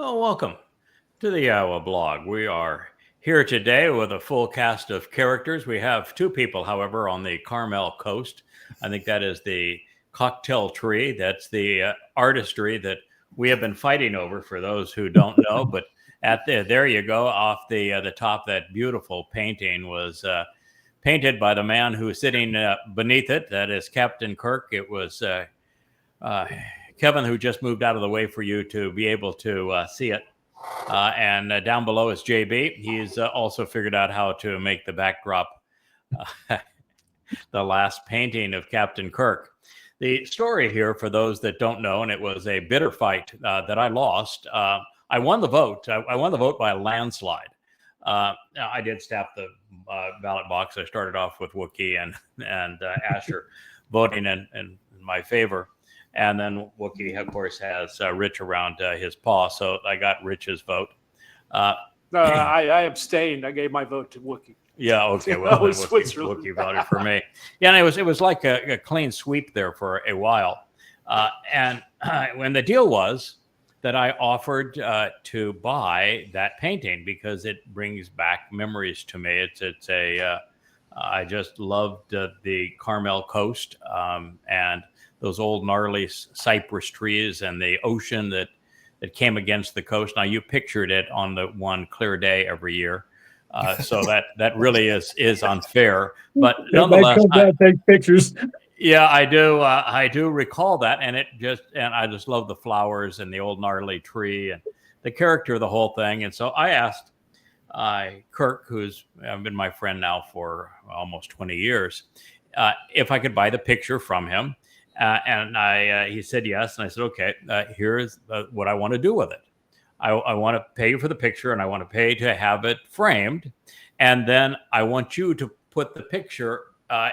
Well, welcome to the YAHOWAH blog. We are here today with a full cast of characters. We have two people, however, on the Carmel coast. I think that is the cocktail tree. That's the artistry that we have been fighting over, for those who don't know. But there you go, off the top, that beautiful painting was painted by the man who is sitting beneath it. That is Captain Kirk. It was Kevin, who just moved out of the way for you to be able to see it. And down below is JB. He's also figured out how to make the backdrop the last painting of Captain Kirk. The story here, for those that don't know, and it was a bitter fight that I lost. I won the vote. I won the vote by a landslide. I did staff the ballot box. I started off with Wookiee and Asher voting in my favor. And then Wookiee, of course, has Rich around his paw, so I got Rich's vote. I abstained. I gave my vote to Wookiee. Yeah, okay. Well, Wookiee voted for me. Yeah, and it was like a clean sweep there for a while. And when the deal was that I offered to buy that painting because it brings back memories to me. I just loved the Carmel coast and those old gnarly cypress trees and the ocean that came against the coast. Now, you pictured it on the one clear day every year. So that really is unfair. But nonetheless, take pictures. Yeah, I do recall that, and I just love the flowers and the old gnarly tree and the character of the whole thing. And so I asked Kirk, who's been my friend now for almost 20 years, if I could buy the picture from him. And he said yes, and I said, okay, here's what I want to do with it. I want to pay you for the picture, and I want to pay to have it framed, and then I want you to put the picture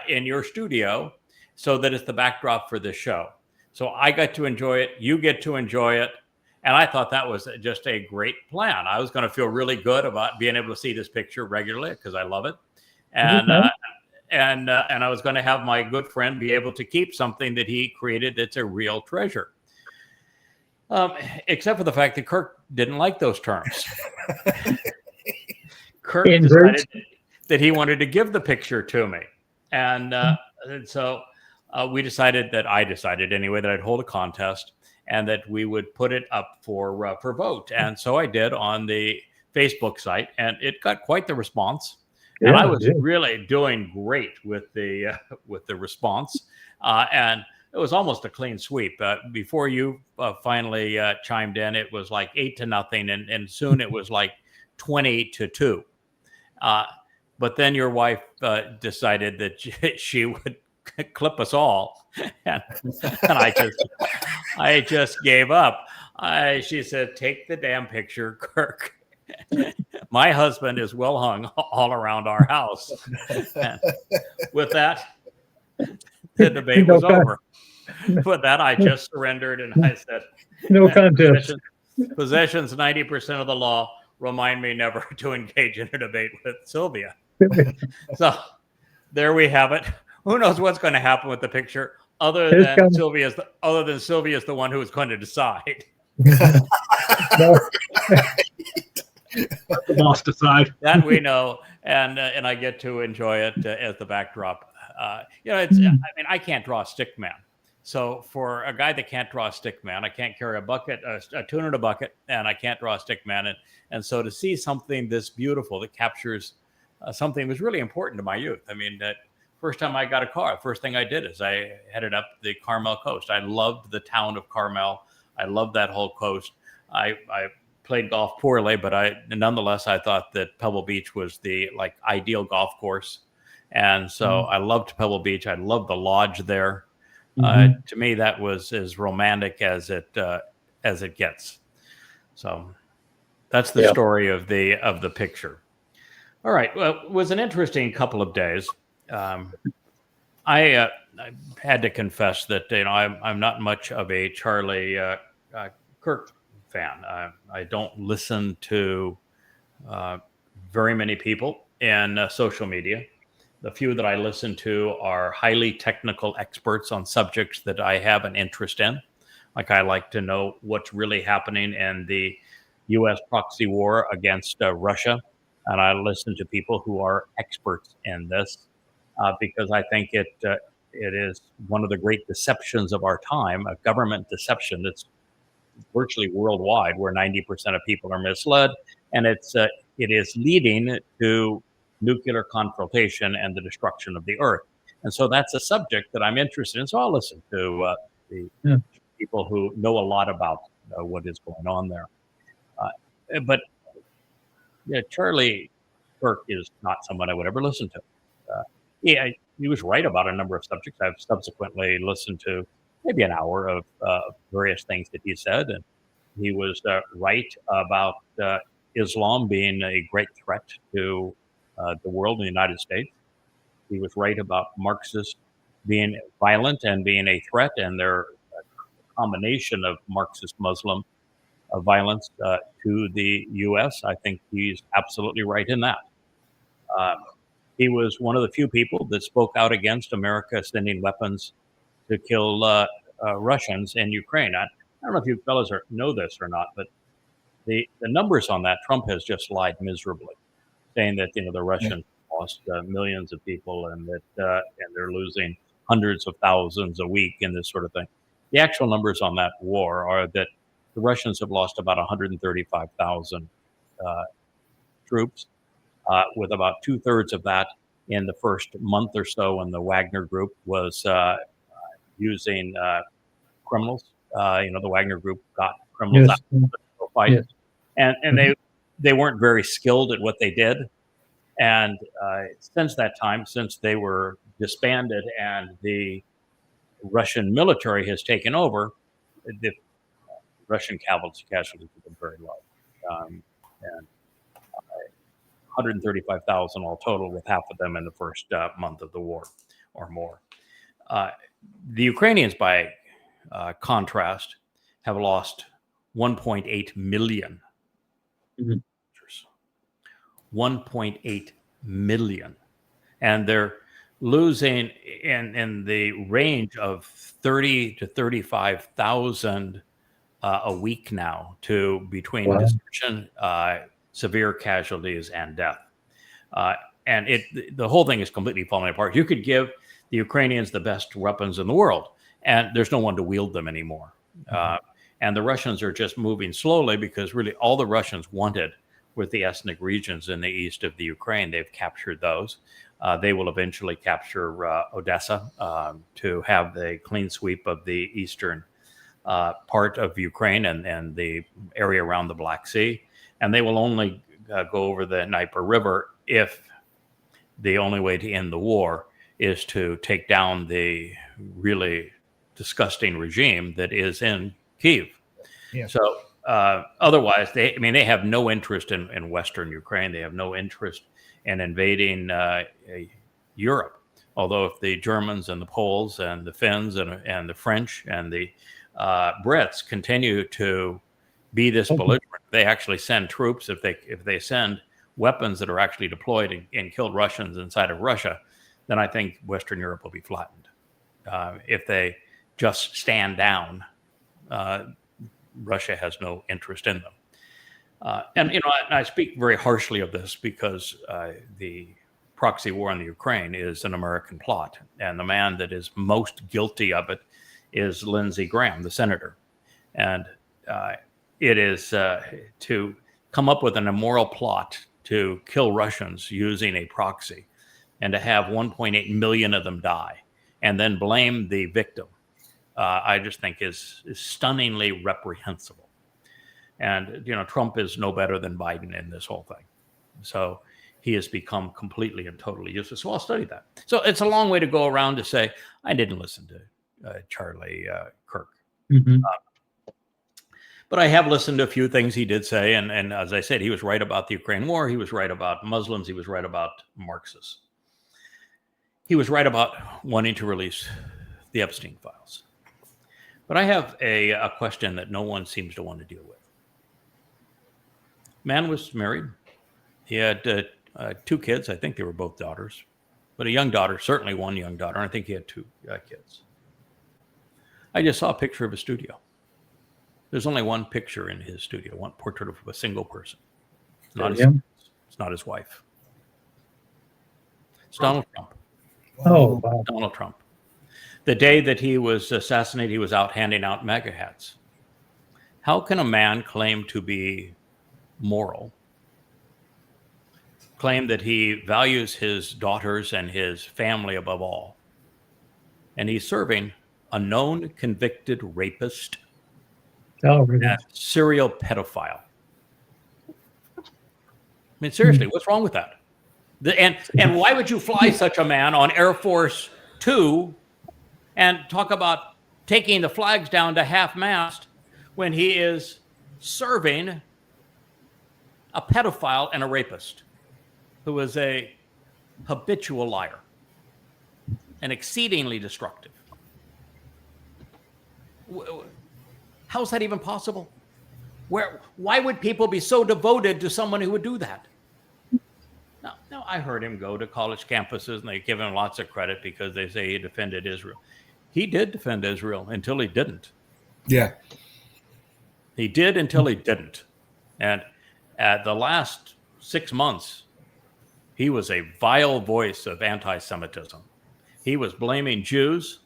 in your studio so that it's the backdrop for this show. So I got to enjoy it, you get to enjoy it, and I thought that was just a great plan. I was going to feel really good about being able to see this picture regularly because I love it, and I was going to have my good friend be able to keep something that he created that's a real treasure. Except for the fact that Kirk didn't like those terms. Kirk decided that he wanted to give the picture to me. And so I decided anyway, that I'd hold a contest and that we would put it up for vote. And so I did on the Facebook site, and it got quite the response. And I was really doing great with the response, and it was almost a clean sweep. Before you finally chimed in, it was like 8-0, and soon it was like 20-2. But then your wife decided that she would clip us all, and I just gave up. She said, "Take the damn picture, Kirk." My husband is well hung all around our house. And with that, the debate was over. With that, I just surrendered, and I said, "No contest. Possessions 90% of the law. Remind me never to engage in a debate with Sylvia." So there we have it. Who knows what's going to happen with the picture, other than Sylvia's the one who is going to decide. The boss decide. That we know, and I get to enjoy it as the backdrop. I can't draw a stick man. So for a guy that can't draw a stick man, I can't carry a tune in a bucket, and I can't draw a stick man. And so to see something this beautiful that captures something that was really important to my youth. I mean, that first time I got a car, the first thing I did is I headed up the Carmel coast. I loved the town of Carmel. I loved that whole coast. I played golf poorly, but nonetheless I thought that Pebble Beach was the ideal golf course, and so I loved Pebble Beach. I loved the lodge there. To me, that was as romantic as it gets. So that's the story of the picture. All right, well, it was an interesting couple of days. I had to confess that I'm not much of a Charlie Kirk fan. I don't listen to very many people in social media. The few that I listen to are highly technical experts on subjects that I have an interest in. Like, I like to know what's really happening in the U.S. proxy war against Russia. And I listen to people who are experts in this because I think it is one of the great deceptions of our time, a government deception that's virtually worldwide, where 90% of people are misled, and it is leading to nuclear confrontation and the destruction of the earth. And so that's a subject that I'm interested in. So I'll listen to the people who know a lot about what is going on there. But Charlie Kirk is not someone I would ever listen to. He was right about a number of subjects. I've subsequently listened to maybe an hour of various things that he said, and he was right about Islam being a great threat to the world in the United States. He was right about Marxists being violent and being a threat, and their combination of Marxist Muslim violence to the U.S. I think he's absolutely right in that. He was one of the few people that spoke out against America sending weapons to kill Russians in Ukraine. I don't know if you fellows know this or not, but the numbers on that, Trump has just lied miserably, saying that the Russians lost millions of people and that and they're losing hundreds of thousands a week and this sort of thing. The actual numbers on that war are that the Russians have lost about 135,000 troops, with about 2/3 of that in the first month or so when the Wagner Group was using criminals. The Wagner Group got criminals out of the fight, and they weren't very skilled at what they did. And since that time, since they were disbanded and the Russian military has taken over, the Russian casualties have been very low, and 135,000 all total, with half of them in the first month of the war or more. The Ukrainians, by contrast, have lost 1.8 million. 1.8 million. And they're losing in the range of 30 to 35,000 a week now, to between desertion, severe casualties, and death. And the whole thing is completely falling apart. You could give the Ukrainians the best weapons in the world, and there's no one to wield them anymore. And the Russians are just moving slowly because really all the Russians wanted with the ethnic regions in the east of the Ukraine. They've captured those. They will eventually capture Odessa to have the clean sweep of the eastern part of Ukraine and the area around the Black Sea. And they will only go over the Dnieper River if the only way to end the war is to take down the really disgusting regime that is in Kyiv. Yeah. So otherwise, they have no interest in Western Ukraine. They have no interest in invading Europe. Although if the Germans and the Poles and the Finns and the French and the Brits continue to be this belligerent, they actually send troops. If they send weapons that are actually deployed and killed Russians inside of Russia, then I think Western Europe will be flattened. If they just stand down, Russia has no interest in them. And I speak very harshly of this because the proxy war in the Ukraine is an American plot, and the man that is most guilty of it is Lindsey Graham, the senator. And it is to come up with an immoral plot to kill Russians using a proxy and to have 1.8 million of them die and then blame the victim. I just think is stunningly reprehensible. And, Trump is no better than Biden in this whole thing. So he has become completely and totally useless. So I'll study that. So it's a long way to go around to say, I didn't listen to Charlie Kirk. Mm-hmm. But I have listened to a few things he did say. And as I said, he was right about the Ukraine war. He was right about Muslims. He was right about Marxists. He was right about wanting to release the Epstein files. But I have a question that no one seems to want to deal with. Man was married. He had 2 kids. I think they were both daughters. But a young daughter, certainly one young daughter. I think he had 2 kids. I just saw a picture of a studio. There's only one picture in his studio, one portrait of a single person. Him? It's not his wife. It's Donald Trump. Oh, wow. Donald Trump. The day that he was assassinated, he was out handing out MAGA hats. How can a man claim to be moral, claim that he values his daughters and his family above all, and he's serving a known convicted rapist Oh, really? and serial pedophile? I mean, seriously, what's wrong with that? And why would you fly such a man on Air Force Two and talk about taking the flags down to half-mast when he is serving a pedophile and a rapist who is a habitual liar and exceedingly destructive? How is that even possible? Why would people be so devoted to someone who would do that? Now, I heard him go to college campuses and they give him lots of credit because they say he defended Israel. He did defend Israel until he didn't. Yeah. He did until he didn't. And at the last 6 months, he was a vile voice of anti-Semitism. He was blaming Jews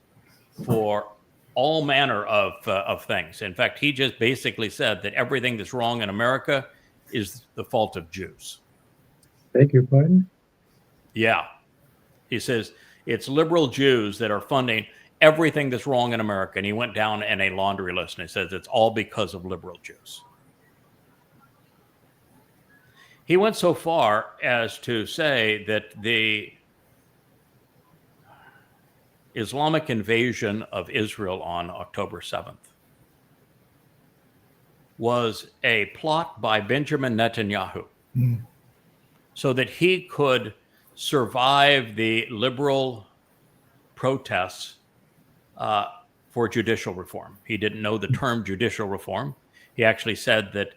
for all manner of things. In fact, he just basically said that everything that's wrong in America is the fault of Jews. Beg your pardon? Yeah. He says it's liberal Jews that are funding everything that's wrong in America. And he went down in a laundry list and he says it's all because of liberal Jews. He went so far as to say that the Islamic invasion of Israel on October 7th was a plot by Benjamin Netanyahu so that he could survive the liberal protests for judicial reform. He didn't know the term judicial reform. He actually said that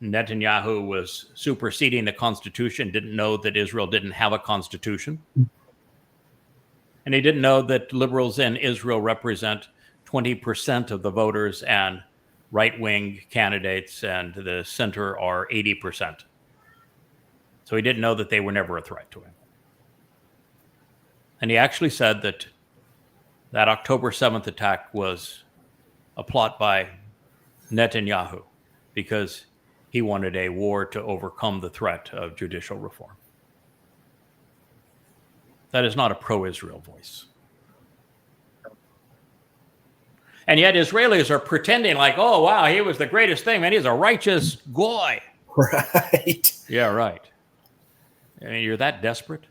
Netanyahu was superseding the Constitution, didn't know that Israel didn't have a constitution. And he didn't know that liberals in Israel represent 20% of the voters and right-wing candidates and the center are 80%. So he didn't know that they were never a threat to him. And he actually said that October 7th attack was a plot by Netanyahu because he wanted a war to overcome the threat of judicial reform. That is not a pro-Israel voice. And yet Israelis are pretending like, oh, wow, he was the greatest thing, man. He's a righteous goy. Right. Yeah, right. I mean, you're that desperate?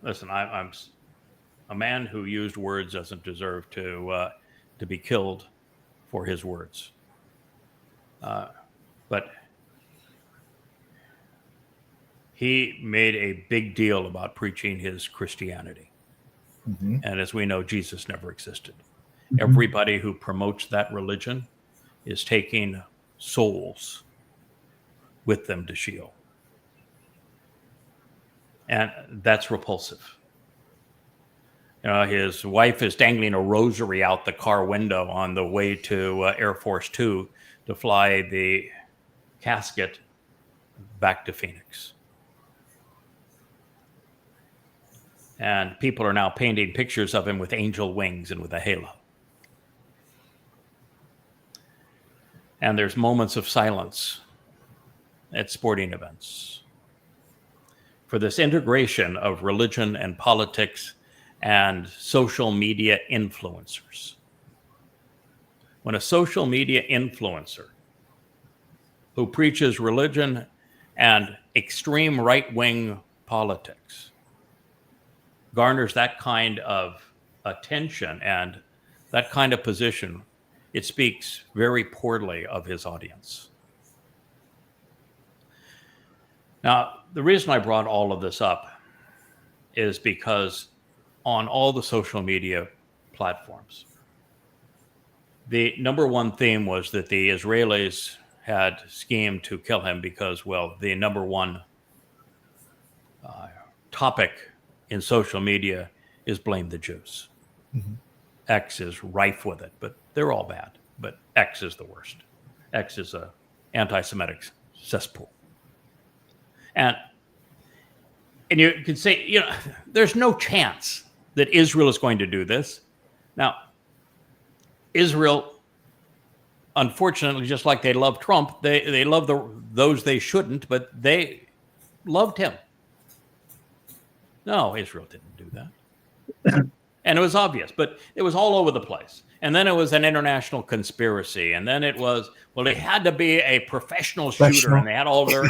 Listen, I'm a man who used words doesn't deserve to be killed for his words. But he made a big deal about preaching his Christianity. Mm-hmm. And as we know, Jesus never existed. Mm-hmm. Everybody who promotes that religion is taking souls with them to Sheol. And that's repulsive. You know, his wife is dangling a rosary out the car window on the way to Air Force Two to fly the casket back to Phoenix. And people are now painting pictures of him with angel wings and with a halo. And there's moments of silence at sporting events for this integration of religion and politics and social media influencers. When a social media influencer who preaches religion and extreme right-wing politics garners that kind of attention and that kind of position, it speaks very poorly of his audience. Now, the reason I brought all of this up is because on all the social media platforms, the number one theme was that the Israelis had schemed to kill him because, well, the number one topic in social media is blame the Jews. Mm-hmm. X is rife with it, but they're all bad. But X is the worst. X is a anti-Semitic cesspool. And you can say, there's no chance that Israel is going to do this. Now, Israel, unfortunately, just like they love Trump, they love those they shouldn't, but they loved him. No, Israel didn't do that. And it was obvious, but it was all over the place. And then it was an international conspiracy. And then it was, well, they had to be a professional shooter, and they had all their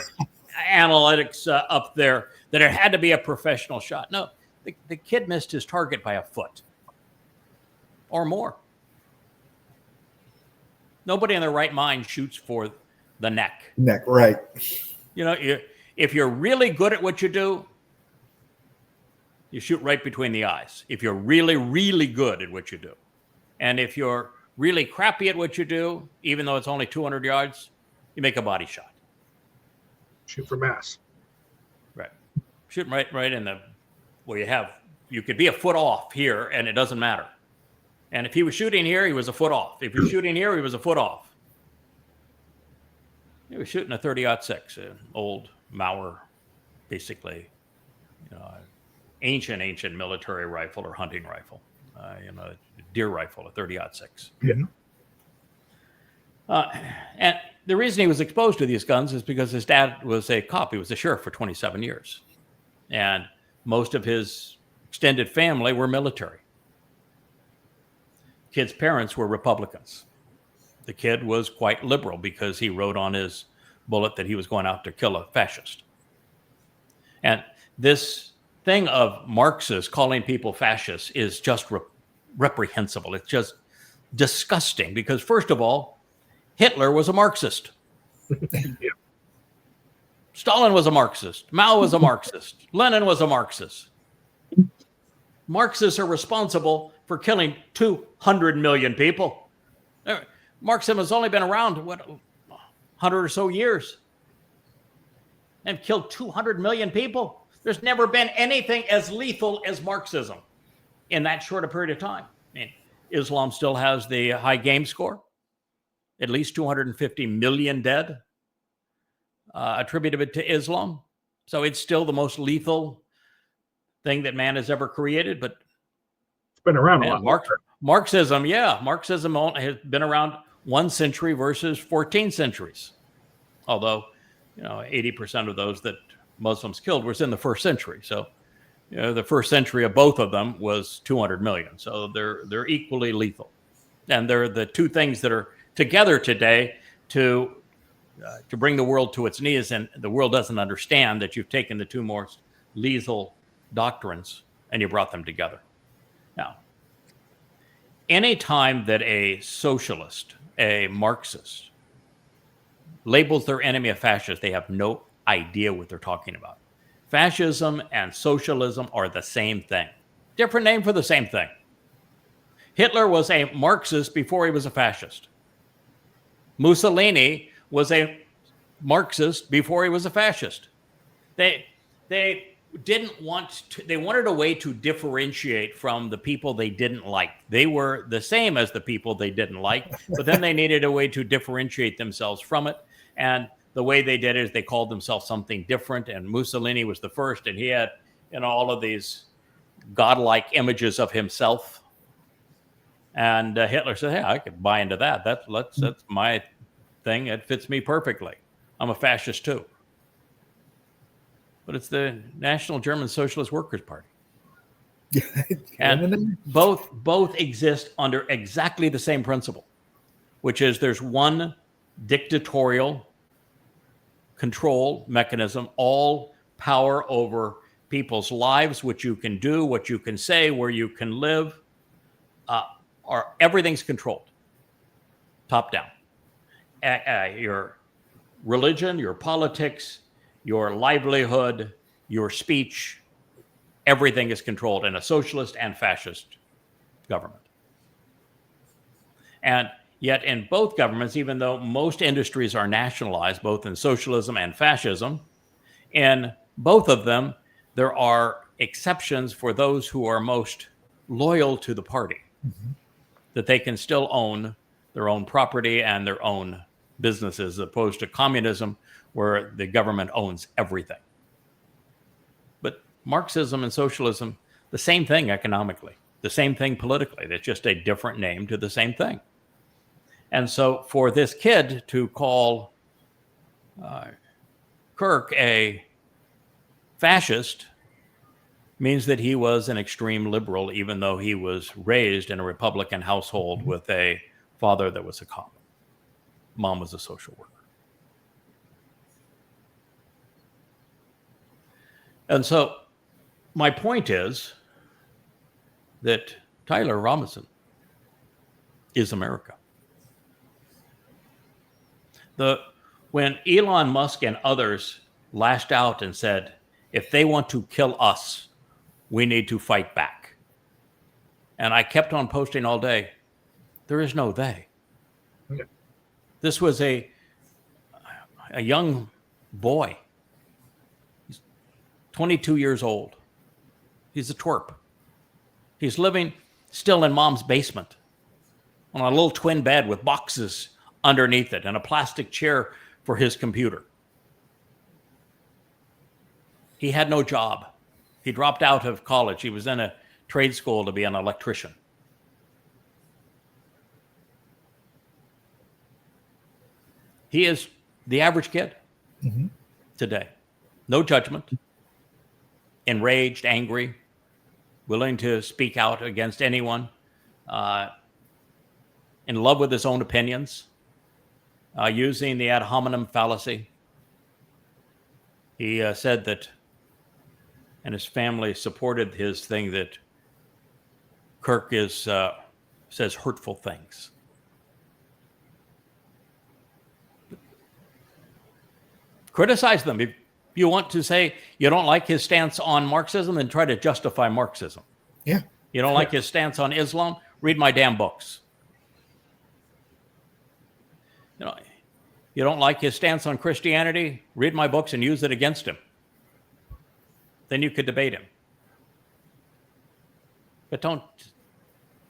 analytics up there that it had to be a professional shot. No, the kid missed his target by a foot or more. Nobody in their right mind shoots for the neck. Neck, right. If you're really good at what you do, you shoot right between the eyes. If you're really, really good at what you do. And if you're really crappy at what you do, even though it's only 200 yards, you make a body shot. Shoot for mass. Right. Shoot right in the, well, you could be a foot off here and it doesn't matter. And if he was shooting here, he was a foot off. If he was shooting here, he was a foot off. He was shooting a 30-06, an old Mauer, basically, ancient military rifle or hunting rifle, deer rifle, a 30-06. Yeah. And the reason he was exposed to these guns is because his dad was a cop. He was a sheriff for 27 years. And most of his extended family were military. Kid's parents were Republicans. The kid was quite liberal because he wrote on his bullet that he was going out to kill a fascist. And this thing of Marxists calling people fascists is just reprehensible. It's just disgusting because, first of all, Hitler was a Marxist. Yeah. Stalin was a Marxist. Mao was a Marxist. Lenin was a Marxist. Marxists are responsible for killing 200 million people. Marxism has only been around, 100 or so years, and killed 200 million people. There's never been anything as lethal as Marxism in that short a period of time. I mean, Islam still has the high game score, at least 250 million dead, attributed to Islam. So it's still the most lethal thing that man has ever created. But It's been around a lot. Marxism has been around 1 century versus 14 centuries. Although, 80% of those that Muslims killed was in the first century. So, the first century of both of them was 200 million. So they're equally lethal. And they're the two things that are together today to bring the world to its knees. And the world doesn't understand that you've taken the two most lethal doctrines and you brought them together. Now, any time that a socialist, a Marxist, labels their enemy a fascist, they have no idea what they're talking about. Fascism and socialism are the same thing. Different name for the same thing. Hitler was a Marxist before he was a fascist. Mussolini was a Marxist before he was a fascist. They didn't want to, they wanted a way to differentiate from the people they didn't like. They were the same as the people they didn't like, but then they needed a way to differentiate themselves from it. And the way they did it is they called themselves something different. And Mussolini was the first, and he had, all of these godlike images of himself. And Hitler said, "Hey, I could buy into that. That's my thing. It fits me perfectly. I'm a fascist too." But it's the National German Socialist Workers' Party. And both exist under exactly the same principle, which is there's one dictatorial control mechanism, all power over people's lives, what you can do, what you can say, where you can live, everything's controlled, top down. Your religion, your politics, your livelihood, your speech, everything is controlled in a socialist and fascist government. And yet in both governments, even though most industries are nationalized, both in socialism and fascism, in both of them, there are exceptions for those who are most loyal to the party. Mm-hmm. that they can still own their own property and their own businesses, as opposed to communism, where the government owns everything. But Marxism and socialism, the same thing economically, the same thing politically. It's just a different name to the same thing. And so for this kid to call Kirk a fascist means that he was an extreme liberal, even though he was raised in a Republican household with a father that was a cop. Mom was a social worker. And so my point is that Tyler Robinson is America. When Elon Musk and others lashed out and said, if they want to kill us, we need to fight back. And I kept on posting all day, there is no they. Okay. This was a young boy. He's 22 years old. He's a twerp. He's living still in mom's basement on a little twin bed with boxes underneath it and a plastic chair for his computer. He had no job. He dropped out of college. He was in a trade school to be an electrician. He is the average kid today. No judgment, enraged, angry, willing to speak out against anyone, in love with his own opinions, using the ad hominem fallacy. He said that, and his family supported his thing, that Kirk says hurtful things. Criticize them. If you want to say you don't like his stance on Marxism, then try to justify Marxism. Yeah. You don't like his stance on Islam? Read my damn books. You don't like his stance on Christianity? Read my books and use it against him. Then you could debate him. But don't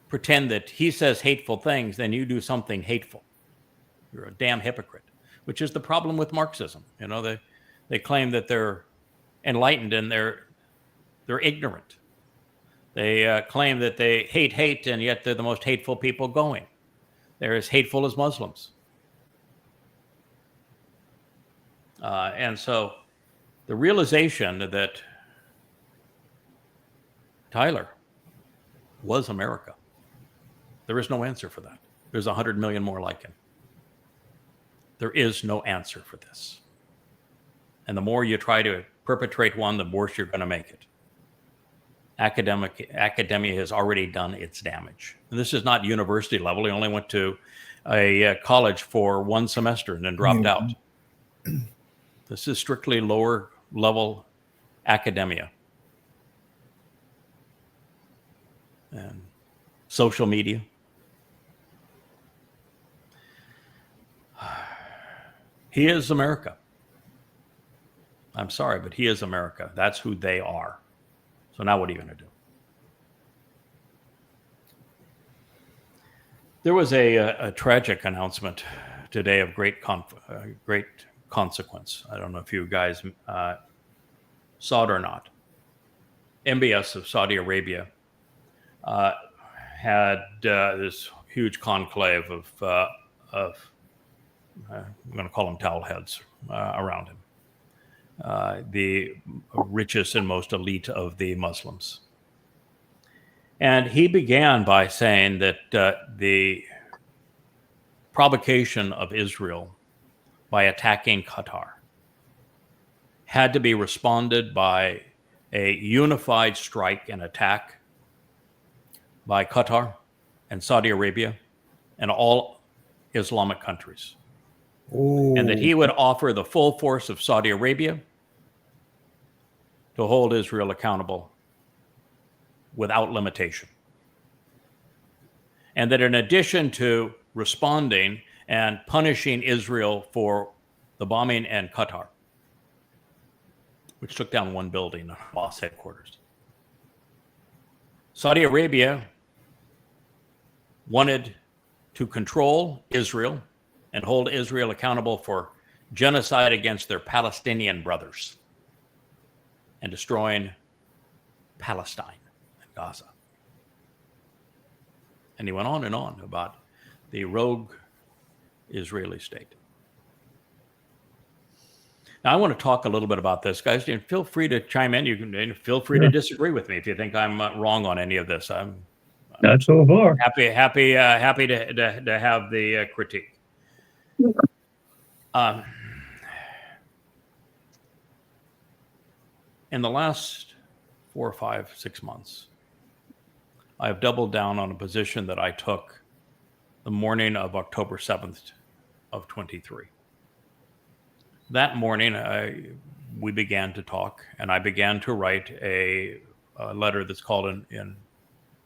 pretend that he says hateful things, then you do something hateful. You're a damn hypocrite, which is the problem with Marxism. They claim that they're enlightened and they're ignorant. They claim that they hate, and yet they're the most hateful people going. They're as hateful as Muslims. And so the realization that Tyler was America, there is no answer for that. There's 100 million more like him. There is no answer for this. And the more you try to perpetrate one, the worse you're going to make it. Academia has already done its damage. And this is not university level. He only went to a college for one semester and then dropped out. This is strictly lower level academia. And social media. He is America. I'm sorry, but he is America. That's who they are. So now what are you going to do? There was a tragic announcement today of great consequence. I don't know if you guys saw it or not. MBS of Saudi Arabia had this huge conclave of I'm going to call them towel heads around him. The richest and most elite of the Muslims. And he began by saying that the provocation of Israel by attacking Qatar had to be responded by a unified strike and attack by Qatar and Saudi Arabia and all Islamic countries. Ooh. And that he would offer the full force of Saudi Arabia to hold Israel accountable without limitation. And that in addition to responding and punishing Israel for the bombing in Qatar, which took down one building, Hamas headquarters, Saudi Arabia wanted to control Israel and hold Israel accountable for genocide against their Palestinian brothers and destroying Palestine and Gaza. And he went on and on about the rogue Israeli state. Now, I want to talk a little bit about this, guys. Feel free to chime in. You can feel free to disagree with me if you think I'm wrong on any of this. I'm Not so far. happy to have the critique. In the last 4, 5, 6 months, I have doubled down on a position that I took the morning of October 7th of 23. That morning, we began to talk, and I began to write a letter that's called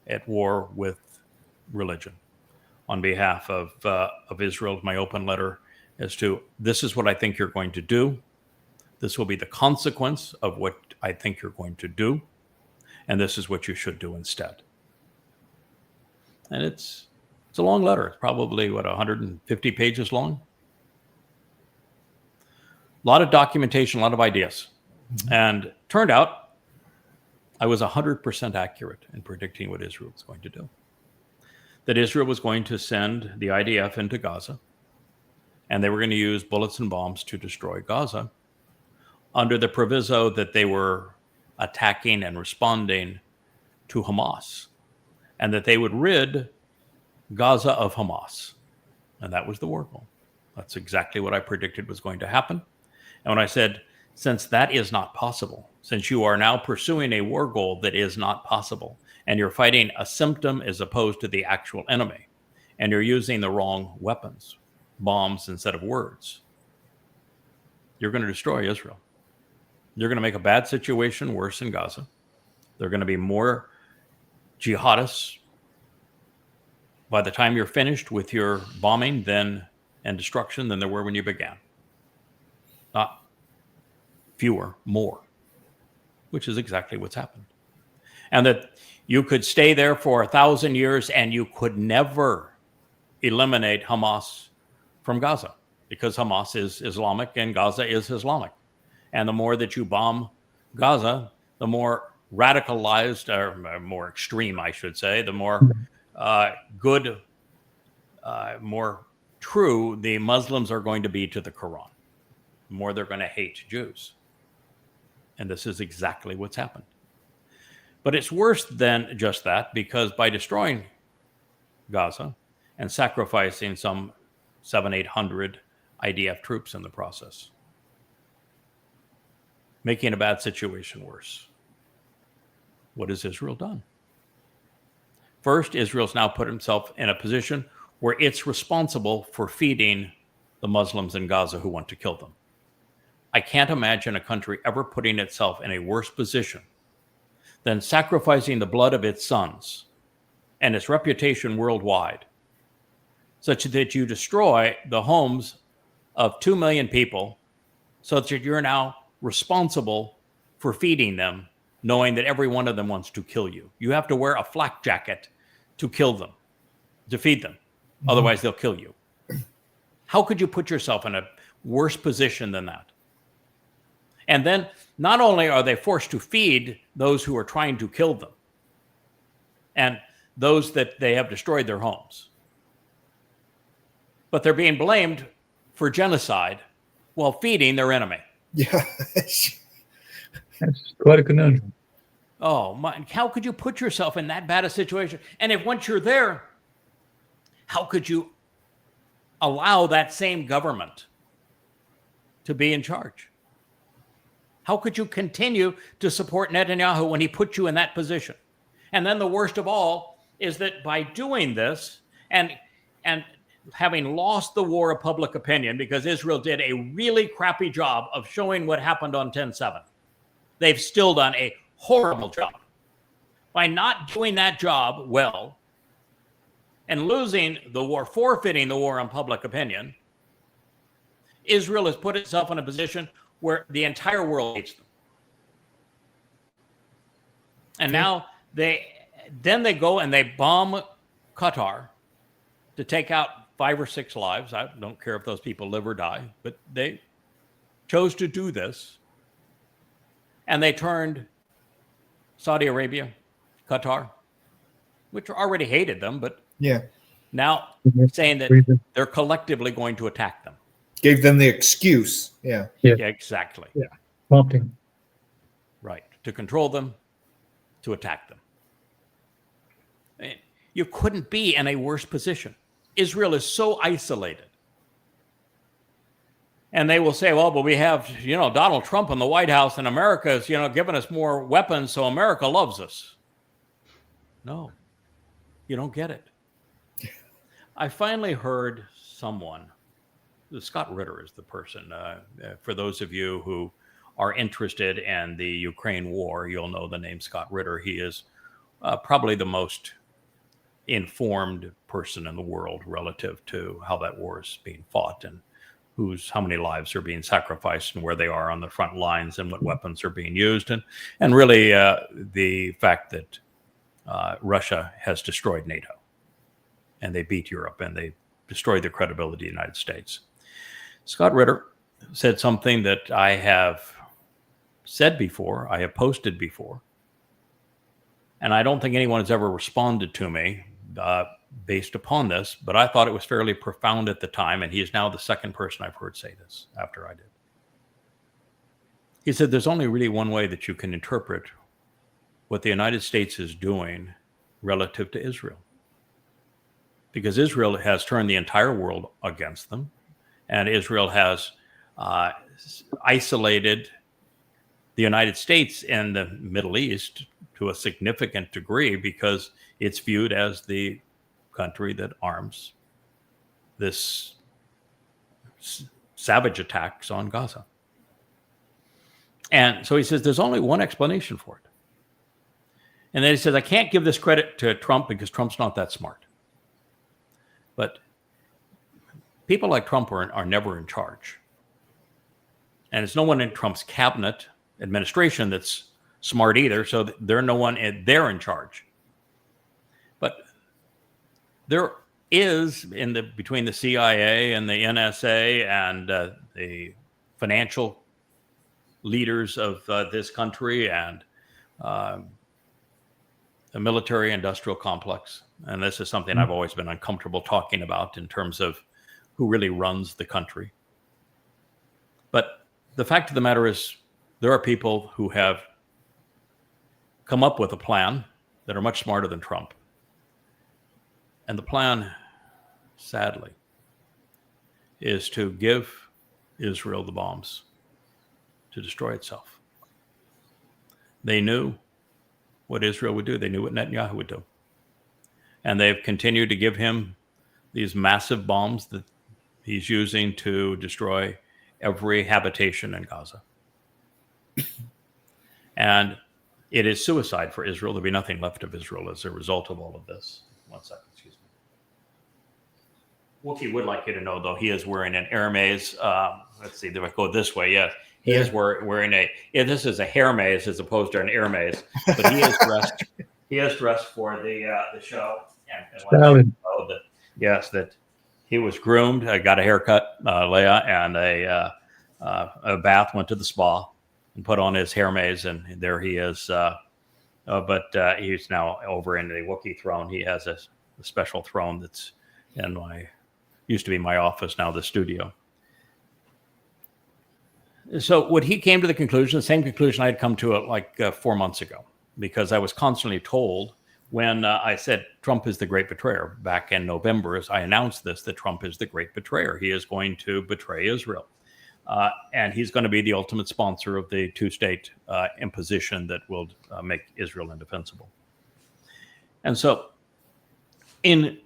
At War with Religion on behalf of Israel, my open letter as to this is what I think you're going to do. This will be the consequence of what I think you're going to do, and this is what you should do instead. And it's a long letter. It's probably, 150 pages long? A lot of documentation, a lot of ideas. Mm-hmm. And turned out I was 100% accurate in predicting what Israel was going to do. That Israel was going to send the IDF into Gaza, and they were going to use bullets and bombs to destroy Gaza under the proviso that they were attacking and responding to Hamas, and that they would rid Gaza of Hamas. And that was the war goal. That's exactly what I predicted was going to happen. And when I said, since that is not possible, since you are now pursuing a war goal that is not possible, and you're fighting a symptom as opposed to the actual enemy, and you're using the wrong weapons, bombs instead of words, you're going to destroy Israel. You're going to make a bad situation worse in Gaza. There are going to be more jihadists by the time you're finished with your bombing and destruction than there were when you began. Not fewer, more, which is exactly what's happened. And that you could stay there for 1,000 years and you could never eliminate Hamas from Gaza, because Hamas is Islamic and Gaza is Islamic. And the more that you bomb Gaza, the more radicalized, or more extreme, I should say, the more good, more true the Muslims are going to be to the Quran. The more they're going to hate Jews. And this is exactly what's happened. But it's worse than just that, because by destroying Gaza and sacrificing some 700-800 IDF troops in the process, making a bad situation worse, what has Israel done? First, Israel's now put himself in a position where it's responsible for feeding the Muslims in Gaza who want to kill them. I can't imagine a country ever putting itself in a worse position than sacrificing the blood of its sons and its reputation worldwide, such that you destroy the homes of 2 million people, so that you're now responsible for feeding them, knowing that every one of them wants to kill you. You have to wear a flak jacket to kill them, to feed them. Mm-hmm. Otherwise, they'll kill you. How could you put yourself in a worse position than that? And then not only are they forced to feed those who are trying to kill them and those that they have destroyed their homes, but they're being blamed for genocide while feeding their enemy. Yeah. That's quite a conundrum. Oh, my, how could you put yourself in that bad a situation? And if once you're there, how could you allow that same government to be in charge? How could you continue to support Netanyahu when he put you in that position? And then the worst of all is that by doing this and having lost the war of public opinion, because Israel did a really crappy job of showing what happened on 10/7, they've still done a horrible job. By not doing that job well and losing the war, forfeiting the war on public opinion, Israel has put itself in a position where the entire world hates them. And now they go and they bomb Qatar to take out 5 or 6 lives. I don't care if those people live or die, but they chose to do this. And they turned Saudi Arabia, Qatar, which already hated them, but Yeah. now Mhm. saying that Reason. they're collectively going to attack them. Gave them the excuse. Yeah. Yeah. Yeah, exactly. Yeah. Prompting. Right. To control them, to attack them. You couldn't be in a worse position. Israel is so isolated. And they will say, well, but we have, Donald Trump in the White House and America is, giving us more weapons, so America loves us. No, you don't get it. I finally heard someone, Scott Ritter is the person, for those of you who are interested in the Ukraine war, you'll know the name Scott Ritter. He is probably the most informed person in the world relative to how that war is being fought and how many lives are being sacrificed and where they are on the front lines and what weapons are being used. And really the fact that Russia has destroyed NATO and they beat Europe and they destroyed the credibility of the United States. Scott Ritter said something that I have said before, I have posted before, and I don't think anyone has ever responded to me based upon this, but I thought it was fairly profound at the time, and he is now the second person I've heard say this after I did. He said, there's only really one way that you can interpret what the United States is doing relative to Israel. Because Israel has turned the entire world against them, and Israel has isolated the United States and the Middle East to a significant degree because it's viewed as the country that arms this savage attacks on Gaza. And so he says, there's only one explanation for it. And then he says, I can't give this credit to Trump because Trump's not that smart. But people like Trump are never in charge. And it's no one in Trump's cabinet administration that's smart either, so they're they're in charge. But there is between the CIA and the NSA and the financial leaders of this country and the military industrial complex, and this is something I've always been uncomfortable talking about in terms of who really runs the country. But the fact of the matter is, there are people who have come up with a plan that are much smarter than Trump. And the plan, sadly, is to give Israel the bombs to destroy itself. They knew what Israel would do. They knew what Netanyahu would do. And they've continued to give him these massive bombs that he's using to destroy every habitation in Gaza. And it is suicide for Israel. There'll be nothing left of Israel as a result of all of this. 1 second, excuse me. Wookie would like you to know, though, he is wearing an Hermes. Let's see, if I go this way, yes. He is wearing this is a Hermes as opposed to an Hermes, but he is dressed. He is dressed for the show. And that he was groomed, got a haircut, Leah, and a bath, went to the spa, and put on his Hermes, and there he is. But he's now over in the Wookiee throne. He has a special throne that's used to be my office, now the studio. So what he came to the same conclusion I had come to it 4 months ago, because I was constantly told when I said Trump is the great betrayer back in November, as I announced this, that Trump is the great betrayer. He is going to betray Israel. And he's going to be the ultimate sponsor of the two-state imposition that will make Israel indefensible. And so in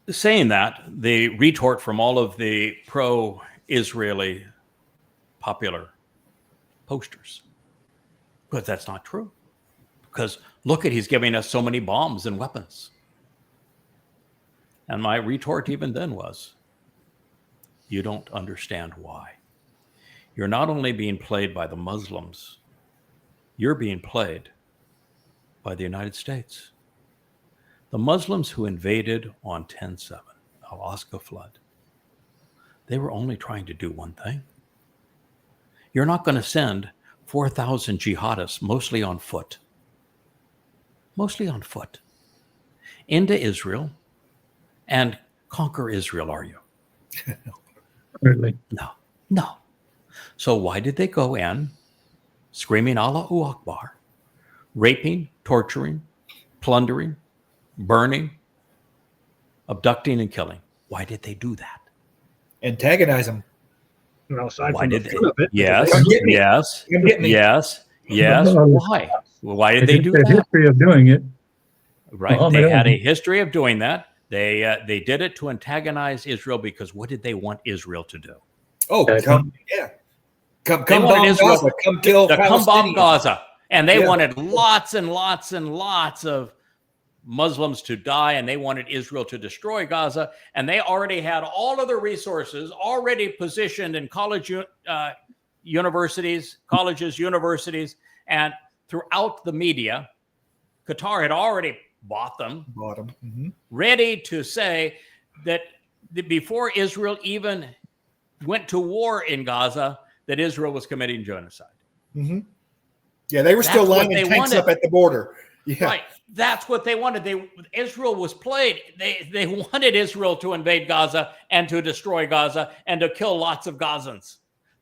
saying that, the retort from all of the pro-Israeli popular posters, but that's not true. Because look he's giving us so many bombs and weapons. And my retort even then was, you don't understand why. You're not only being played by the Muslims, you're being played by the United States. The Muslims who invaded on 10/7 Alaska flood. They were only trying to do one thing. You're not going to send 4,000 jihadists, mostly on foot, into Israel and conquer Israel, are you? Really. No. So why did they go in screaming Allahu Akbar, raping, torturing, plundering, burning, abducting, and killing? Why did they do that? Antagonize them. No, aside Why from the did fun of it, Yes, Come get me. yes, Come get me. yes. Why? Why did they do Their that? history of doing it. Right. Muhammad They had Ali. a history of doing that. They did it to antagonize Israel because what did they want Israel to do? Oh, Yeah, come, yeah. Come They wanted bomb Israel Gaza. Come kill to come bomb Palestinians. Gaza. And they Yeah. wanted lots and lots and lots of Muslims to die, and they wanted Israel to destroy Gaza. And they already had all of the resources already positioned in universities, and throughout the media. Qatar had already bought them, Bottom. ready to say that before Israel even went to war in Gaza, that Israel was committing genocide. Mm-hmm. Yeah, they were That's still what lining they tanks wanted. up at the border. Yeah. Right. That's what they wanted. Israel was played. They wanted Israel to invade Gaza and to destroy Gaza and to kill lots of Gazans.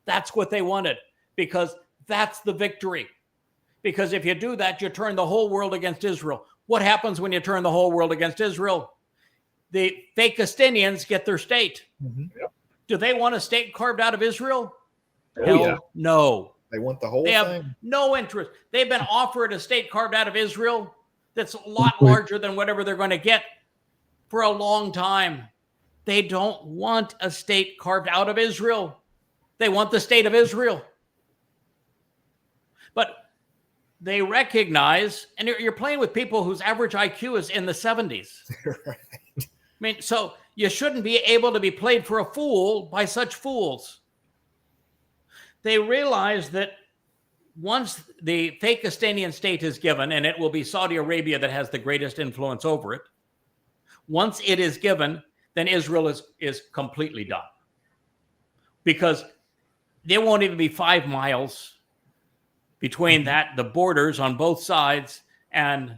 That's what they wanted, because that's the victory. Because if you do that, you turn the whole world against Israel. What happens when you turn the whole world against Israel? The Fakistinians get their state. Mm-hmm. Do they want a state carved out of Israel? Oh, Hell yeah. no. They want the whole They have thing. no interest. They've been offered a state carved out of Israel that's a lot larger than whatever they're going to get for a long time. They don't want a state carved out of Israel. They want the state of Israel. But they recognize, and you're playing with people whose average IQ is in the 70s. Right. I mean, so you shouldn't be able to be played for a fool by such fools. They realize that once the Fakistanian state is given, and it will be Saudi Arabia that has the greatest influence over it, once it is given, then Israel is completely done. Because there won't even be 5 miles between the borders on both sides, and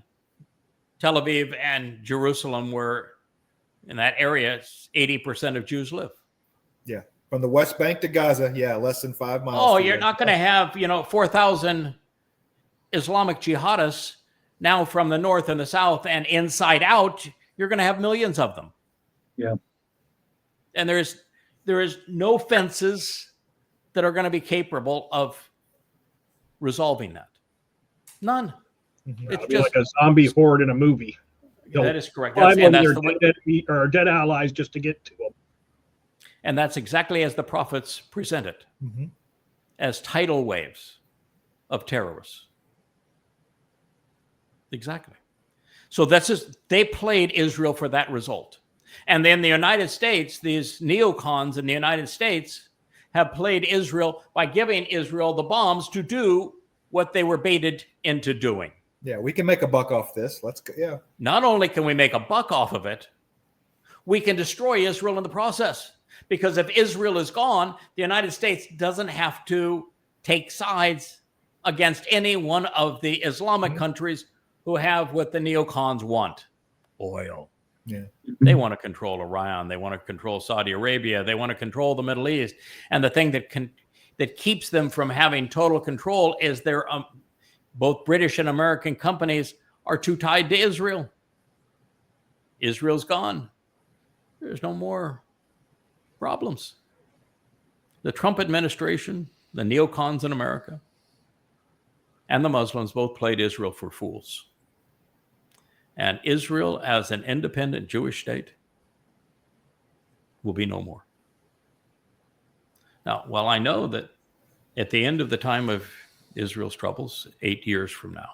Tel Aviv and Jerusalem, where in that area 80% of Jews live. Yeah. From the West Bank to Gaza, less than 5 miles. Oh, you're not going to have, 4,000 Islamic jihadists now from the north and the south and inside out. You're going to have millions of them. Yeah. And there is no fences that are going to be capable of resolving that. None. Mhm. It's It'll be just like a zombie horde in a movie. that is correct. Climb And on that's their the way, dead allies just to get to them. and that's exactly as the prophets present it, Mhm. as tidal waves of terrorists. Exactly. So they played Israel for that result. And then the United States, these neocons in the United States have played Israel by giving Israel the bombs to do what they were baited into doing. Yeah, we can make a buck off this. Let's go. Yeah. Not only can we make a buck off of it, we can destroy Israel in the process. Because if Israel is gone, the United States doesn't have to take sides against any one of the Islamic countries who have what the neocons want: oil. Yeah. They want to control Iran. They want to control Saudi Arabia. They want to control the Middle East. And the thing that keeps them from having total control is their both British and American companies are too tied to Israel. Israel's gone. There's no more problems. The Trump administration, the neocons in America, and the Muslims both played Israel for fools. And Israel, as an independent Jewish state, will be no more. Now, while I know that at the end of the time of Israel's troubles, 8 years from now,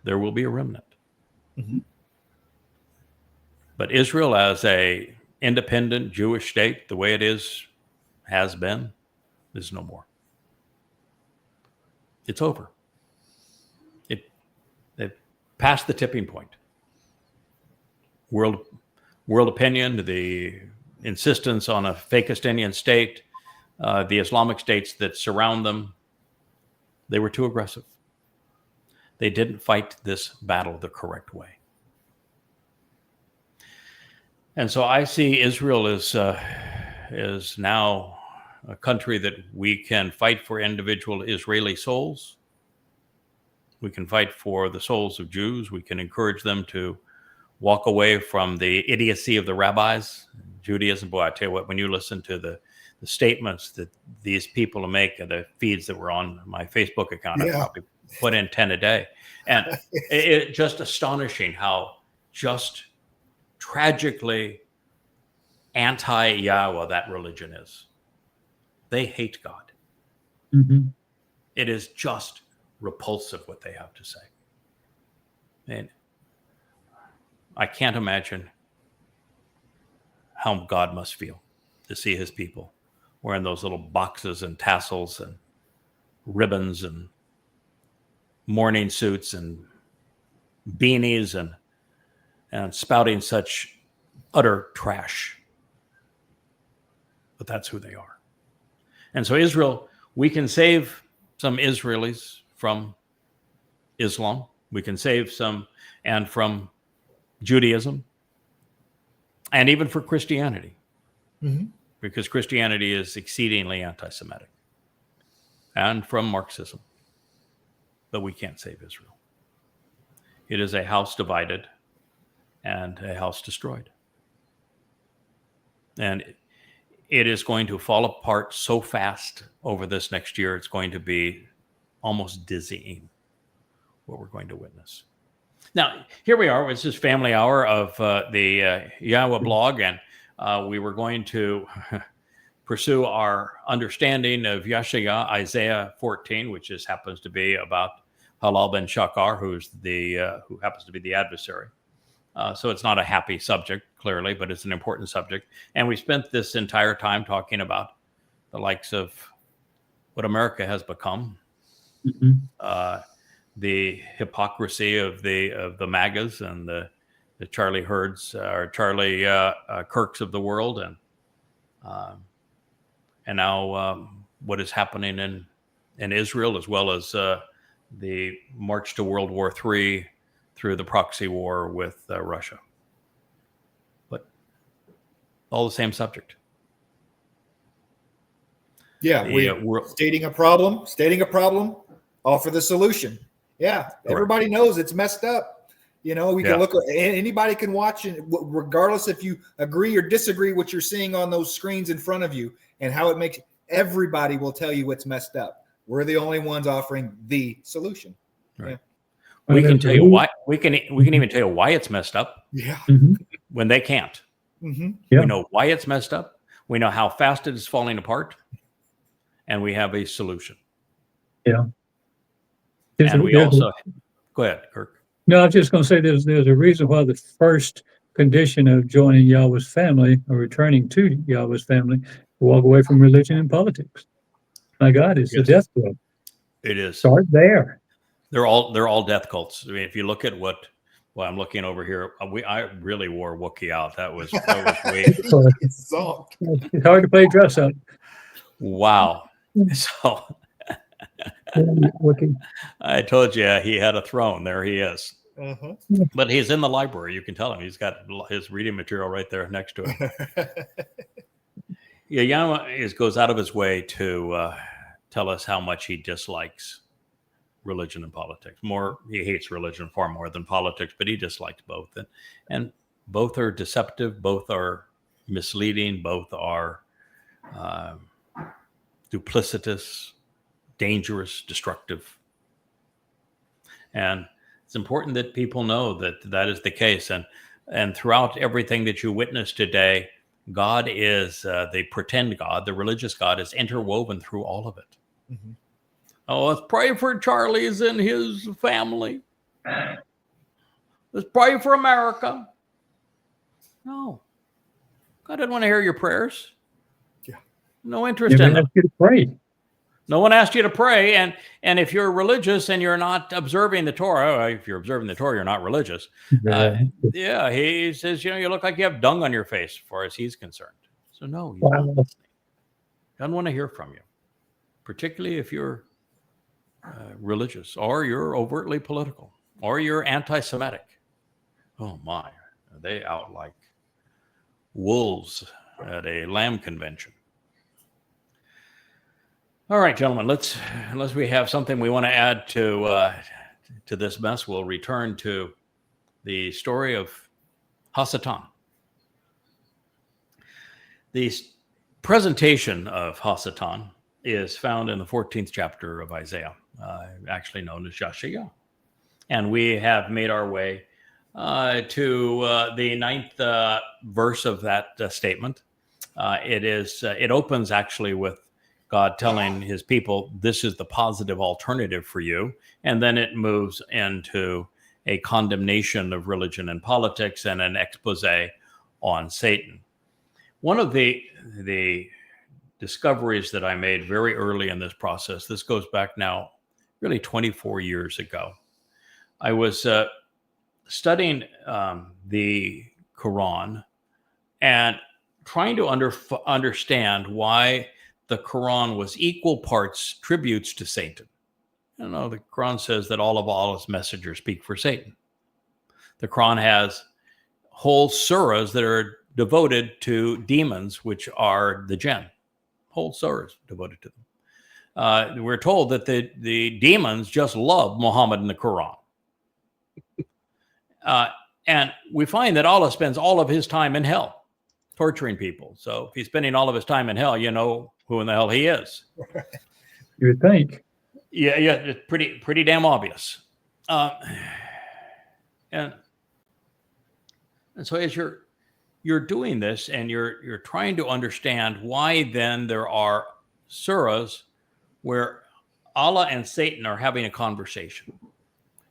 there will be a remnant. Mhm. But Israel, as a independent Jewish state, the way it has been, is no more. It's over. They've passed the tipping point. world opinion, the insistence on a fakistinian state, the Islamic states that surround them, they were too aggressive. They didn't fight this battle the correct way. And so I see Israel as now a country that we can fight for individual Israeli souls. We can fight for the souls of Jews. We can encourage them to walk away from the idiocy of the rabbis. Judaism, boy, I tell you what, when you listen to the statements that these people make, the feeds that were on my Facebook account, I probably put in 10 a day. And it's just astonishing how just tragically anti-Yahweh that religion is. They hate God. Mm-hmm. It is just repulsive what they have to say. And I can't imagine how God must feel to see his people wearing those little boxes and tassels and ribbons and morning suits and beanies and spouting such utter trash. But that's who they are. And so Israel, we can save some Israelis from Islam. We can save some and from Judaism and even for Christianity. Mm-hmm. Because Christianity is exceedingly anti-Semitic and from Marxism. But we can't save Israel. It is a house divided and a house destroyed. And it is going to fall apart so fast over this next year. It's going to be almost dizzying what we're going to witness. Now, here we are. It's this family hour of the YAHOWAH blog, and we were going to pursue our understanding of Yeshaya, Isaiah 14, which just happens to be about Halal ben Shakar, who happens to be the adversary. So it's not a happy subject, clearly, but it's an important subject. And we spent this entire time talking about the likes of what America has become, the hypocrisy of the MAGAs and the Charlie Herds or Charlie Kirks of the world, and now what is happening in Israel, as well as the march to World War III through the proxy war with Russia. But all the same subject. Yeah, we're stating a problem, offer the solution. Yeah, correct. Everybody knows it's messed up. You know, we can look, anybody can watch it, regardless if you agree or disagree what you're seeing on those screens in front of you and how it makes, everybody will tell you what's messed up. We're the only ones offering the solution. Right. Yeah. We can tell you why. We can even tell you why it's messed up. Yeah. When they can't. Yeah. We know why it's messed up. We know how fast it is falling apart, and we have a solution. Yeah. And we also go ahead, Kirk. No, I was just going to say there's a reason why the first condition of joining Yahweh's family or returning to Yahweh's family to walk away from religion and politics. My God, it's the death blow. It is. Start there. They're all death cults. I mean, if you look at I'm looking over here. I really wore Wookiee out. That was way. It's hard to play dress up. Wow. So I told you he had a throne. There he is. But he's in the library. You can tell him he's got his reading material right there next to him. Yahweh goes out of his way to tell us how much he dislikes religion and politics. He hates religion far more than politics, but he dislikes both. And both are deceptive. Both are misleading. Both are duplicitous, dangerous, destructive. And it's important that people know that is the case. And throughout everything that you witness today, God is the pretend God, the religious God is interwoven through all of it. Oh, let's pray for Charlie's and his family. Let's pray for America. No. God didn't want to hear your prayers. Yeah. No interest in them. You to pray. No one asked you to pray. And if you're religious and you're not observing the Torah, if you're observing the Torah, you're not religious. Yeah, he says, you look like you have dung on your face, as far as he's concerned. So no, he's not listening. Doesn't want to hear from you, particularly if you're religious, or you're overtly political, or you're anti-Semitic. Oh my, are they out like wolves at a lamb convention? All right, gentlemen, unless we have something we want to add to this mess, we'll return to the story of Hasatan. The presentation of Hasatan is found in the 14th chapter of Isaiah, actually known as Yahowah. And we have made our way to the 9th verse of that statement. It opens actually with God telling his people, this is the positive alternative for you. And then it moves into a condemnation of religion and politics and an expose on Satan. One of the discoveries that I made very early in this process, this goes back now really 24 years ago. I was studying the Quran and trying to understand why the Quran was equal parts tributes to Satan. The Quran says that all of Allah's messengers speak for Satan. The Quran has whole surahs that are devoted to demons, which are the jinn. Whole surahs devoted to them. We're told that the demons just love Muhammad and the Quran. And we find that Allah spends all of his time in hell, torturing people. So if he's spending all of his time in hell, you know who in the hell he is. You would think. Yeah, it's pretty damn obvious. And so as you're doing this and you're trying to understand why then there are surahs where Allah and Satan are having a conversation,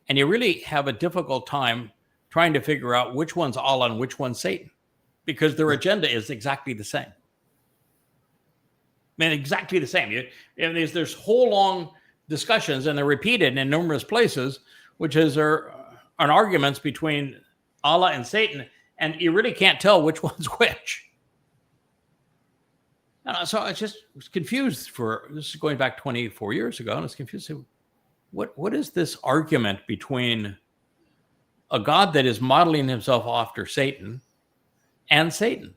and you really have a difficult time trying to figure out which one's Allah and which one's Satan, because their agenda is exactly the same. Exactly the same. There's whole long discussions, and they're repeated in numerous places, which are arguments between Allah and Satan, and you really can't tell which one's which. So I just was confused this is going back 24 years ago, and I was confused. What is this argument between a God that is modeling himself after Satan and Satan?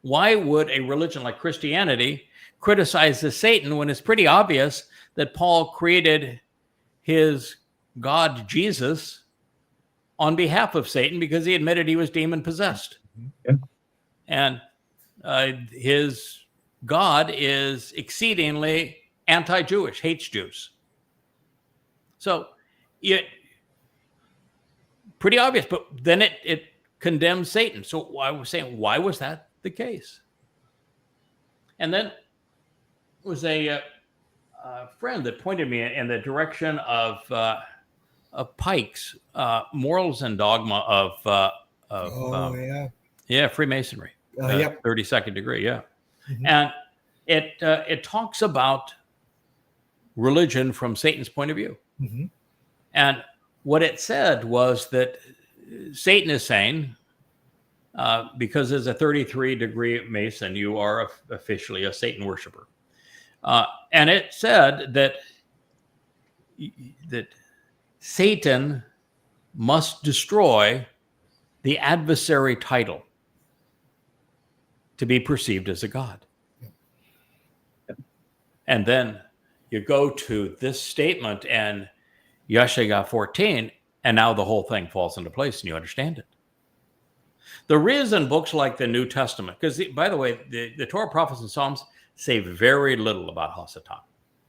Why would a religion like Christianity criticize the Satan when it's pretty obvious that Paul created his God Jesus on behalf of Satan because he admitted he was demon possessed? Yeah. And his God is exceedingly anti-Jewish, hates Jews. So pretty obvious, but then it condemns Satan. So I was saying, why was that the case? And then was a friend that pointed me in the direction of Pike's Morals and Dogma of Freemasonry, 32nd degree, yeah. Mm-hmm. And it talks about religion from Satan's point of view. Mm-hmm. And what it said was that Satan is saying, because as a 33-degree Mason, you are officially a Satan worshiper. And it said that Satan must destroy the adversary title to be perceived as a god. Yeah. And then you go to this statement and Yahowah 14, and now the whole thing falls into place and you understand it. The reason books like the New Testament, because by the way, the Torah, prophets, and Psalms say very little about Hasatan.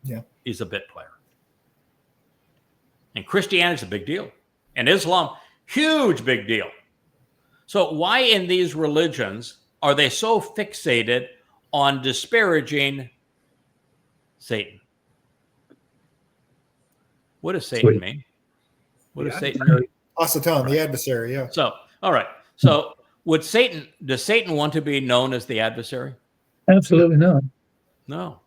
Yeah. He's a bit player. And Christianity is a big deal. And Islam, huge big deal. So why in these religions are they so fixated on disparaging Satan? What does Satan mean? What does Satan mean? Hasatan, the adversary, yeah. So, all right. So does Satan want to be known as the adversary? Absolutely not. No.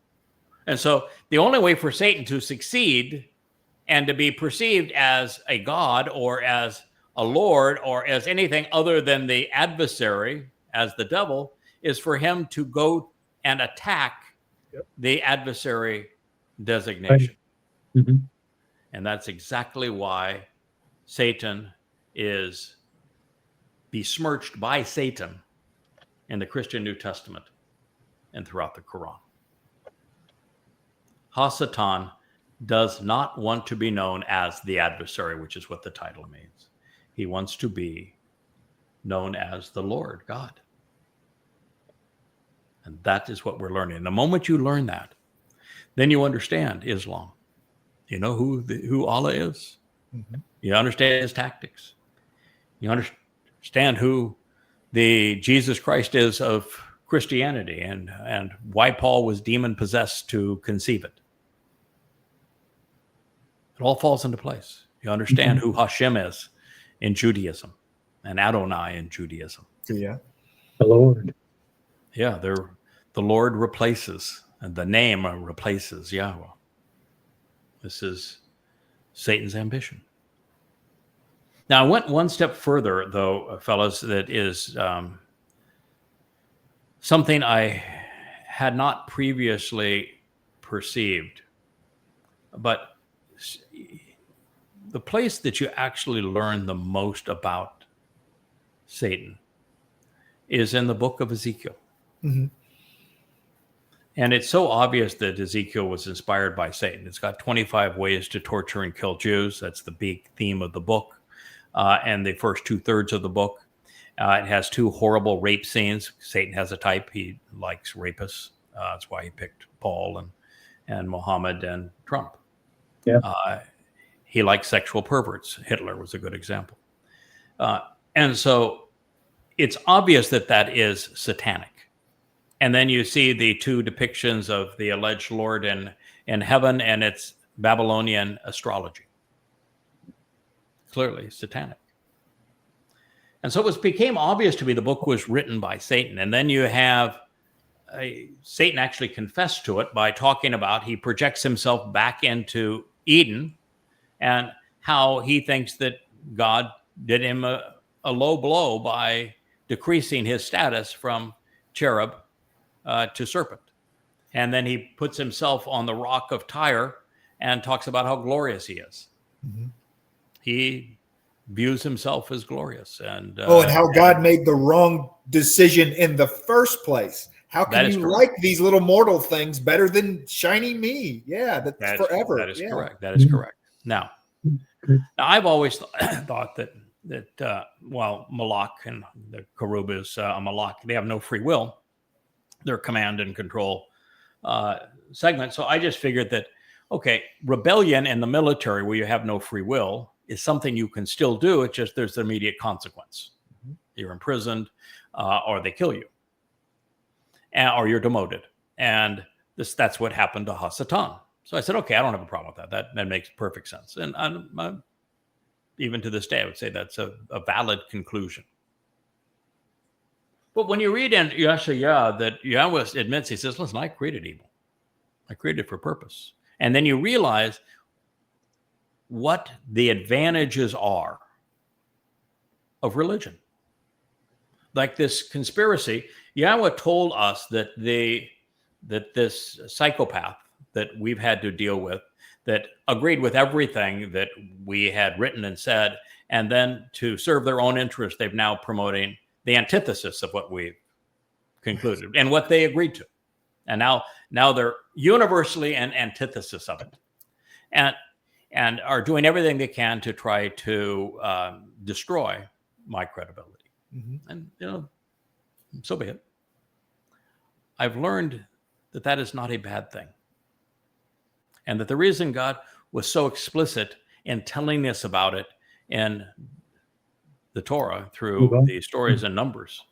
And so the only way for Satan to succeed and to be perceived as a god or as a lord or as anything other than the adversary, as the devil, is for him to go and attack the adversary designation. Right. Mm-hmm. And that's exactly why Satan is besmirched by Satan in the Christian New Testament and throughout the Quran. Hasatan does not want to be known as the adversary, which is what the title means. He wants to be known as the Lord God. And that is what we're learning. The moment you learn that, then you understand Islam. You know who Allah is. Mm-hmm. You understand his tactics. You understand who the Jesus Christ is of Christianity and why Paul was demon-possessed to conceive it. It all falls into place. You understand who Hashem is in Judaism and Adonai in Judaism. Yeah. The Lord. Yeah, the Lord replaces, and the name replaces Yahweh. This is Satan's ambition. Now, I went one step further, though, fellas, that is something I had not previously perceived. But the place that you actually learn the most about Satan is in the book of Ezekiel. Mm-hmm. And it's so obvious that Ezekiel was inspired by Satan. It's got 25 ways to torture and kill Jews. That's the big theme of the book. And the first 2/3 of the book. It has 2 horrible rape scenes. Satan has a type. He likes rapists. That's why he picked Paul and Muhammad and Trump. Yeah. He likes sexual perverts. Hitler was a good example. And so it's obvious that that is satanic. And then you see the 2 depictions of the alleged Lord in heaven, and it's Babylonian astrology. Clearly satanic. And so it became obvious to me the book was written by Satan. And then you have Satan actually confessed to it by talking about he projects himself back into Eden and how he thinks that God did him a low blow by decreasing his status from cherub to serpent. And then he puts himself on the rock of Tyre and talks about how glorious he is. Mm-hmm. He views himself as glorious. And how God made the wrong decision in the first place. How can you like these little mortal things better than shiny me? Yeah, that's forever. That is correct. That is correct. Now I've always thought that Malak and the Karub is a Malak. They have no free will. They're command and control segment. So I just figured that, okay, rebellion in the military where you have no free will is something you can still do. It's just there's an immediate consequence. Mm-hmm. You're imprisoned or they kill you or you're demoted. And that's what happened to Hasatan. So I said, okay, I don't have a problem with that. That makes perfect sense. And I'm, even to this day, I would say that's a valid conclusion. But when you read in Yeshaya that Yahweh admits, he says, listen, I created evil. I created it for purpose. And then you realize what the advantages are of religion. Like this conspiracy, Yahweh told us that this psychopath that we've had to deal with, that agreed with everything that we had written and said, and then to serve their own interest, they've now promoting the antithesis of what we concluded and what they agreed to. And now they're universally an antithesis of it. And are doing everything they can to try to destroy my credibility. Mm-hmm. And, so be it. I've learned that is not a bad thing. And that the reason God was so explicit in telling us about it in the Torah through the stories and Numbers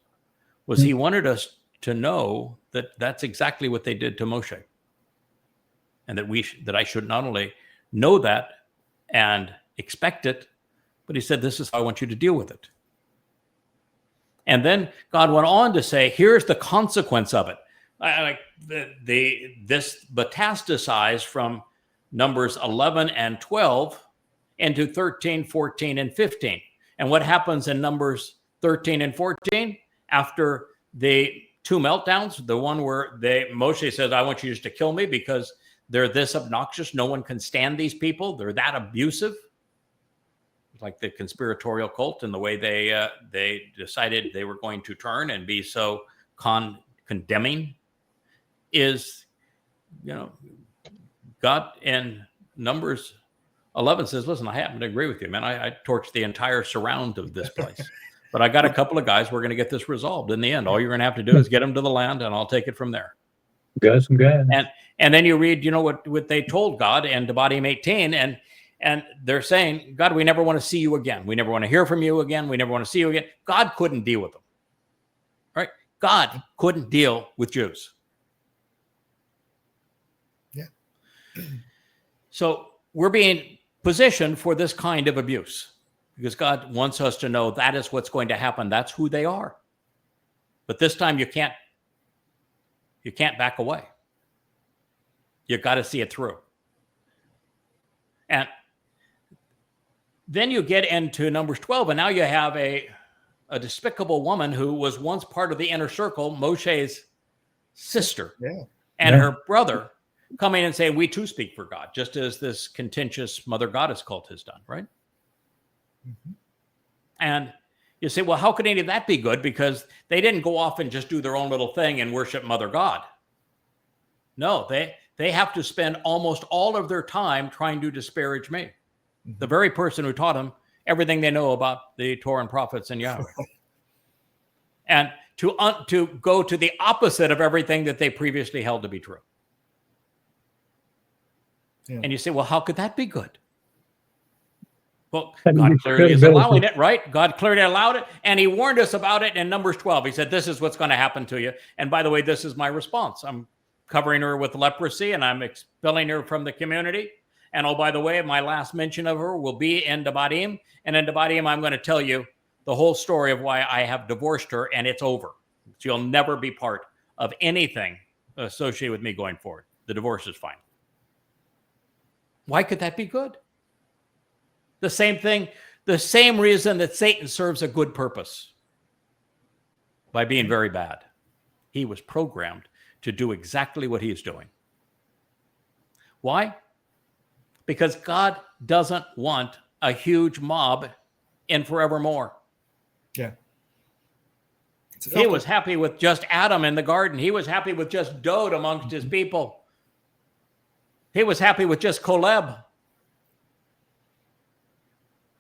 was he wanted us to know that that's exactly what they did to Moshe. And that I should not only know that and expect it, but he said, this is how I want you to deal with it. And then God went on to say, here's the consequence of it. like this metastasized from Numbers 11 and 12 into 13, 14, and 15. And what happens in Numbers 13 and 14 after the two meltdowns? The one where Moshe says, I want you just to kill me because they're this obnoxious. No one can stand these people. They're that abusive. Like the conspiratorial cult and the way they decided they were going to turn and be so condemning is, God in Numbers 11 says, listen, I happen to agree with you, man. I torched the entire surround of this place. But I got a couple of guys. We're going to get this resolved in the end. All you're going to have to do is get them to the land, and I'll take it from there. Got some guys. And then you read, what they told God in Devarim 18, and they're saying, God, we never want to see you again. We never want to hear from you again. We never want to see you again. God couldn't deal with them. Right? God couldn't deal with Jews. Yeah. So we're being positioned for this kind of abuse because God wants us to know that is what's going to happen. That's who they are. But this time you can't back away. You got to see it through. And then you get into Numbers 12, and now you have a despicable woman who was once part of the inner circle, Moshe's sister, and her brother coming and saying, we too speak for God, just as this contentious mother goddess cult has done, right? Mm-hmm. And you say, well, how could any of that be good? Because they didn't go off and just do their own little thing and worship Mother God. No, they have to spend almost all of their time trying to disparage me. Mm-hmm. The very person who taught them everything they know about the Torah and prophets and Yahweh. And to go to the opposite of everything that they previously held to be true. Yeah. And you say, well, how could that be good? Well, God clearly is allowing it, right? God clearly allowed it, and he warned us about it in Numbers 12. He said, this is what's going to happen to you. And by the way, this is my response. I'm covering her with leprosy, and I'm expelling her from the community. And oh, by the way, my last mention of her will be in Devarim. And in Devarim, I'm going to tell you the whole story of why I have divorced her, and it's over. She'll never be part of anything associated with me going forward. The divorce is fine. Why could that be good? The same thing, the same reason that Satan serves a good purpose by being very bad. He was programmed to do exactly what he is doing. Why? Because God doesn't want a huge mob in forevermore. Yeah. He was happy with just Adam in the garden. He was happy with just Dod amongst his people. He was happy with just Koleb.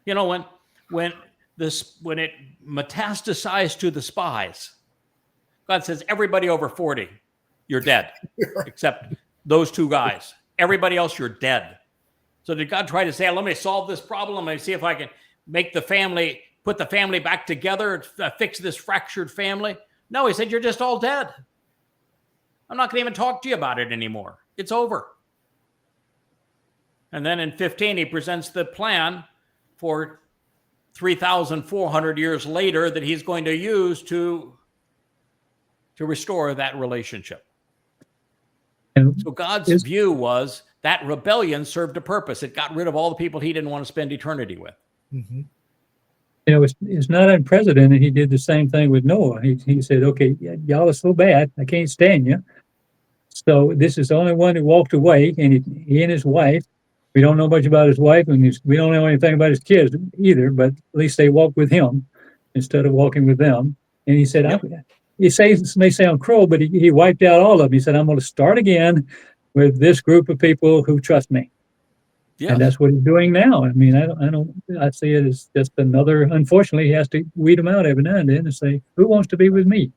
You know, when it metastasized to the spies, God says, everybody over 40, you're dead, except those two guys. Everybody else, you're dead. So did God try to say, let me solve this problem and see if I can make the family, put the family back together, fix this fractured family? No, he said, you're just all dead. I'm not going to even talk to you about it anymore. It's over. And then in 15, he presents the plan for 3,400 years later that he's going to use to restore that relationship. And so God's view was that rebellion served a purpose. It got rid of all the people he didn't want to spend eternity with. Mm-hmm. You know, it's not unprecedented. He did the same thing with Noah. He said, okay, y'all are so bad, I can't stand you. So this is the only one who walked away, and he and his wife, we don't know much about his wife, and we don't know anything about his kids either, but at least they walked with him instead of walking with them. And he said, it may sound cruel, but he wiped out all of them. He said, I'm going to start again with this group of people who trust me. Yes. And that's what he's doing now. I mean, I see it as just another, unfortunately, he has to weed them out every now and then and say, who wants to be with me?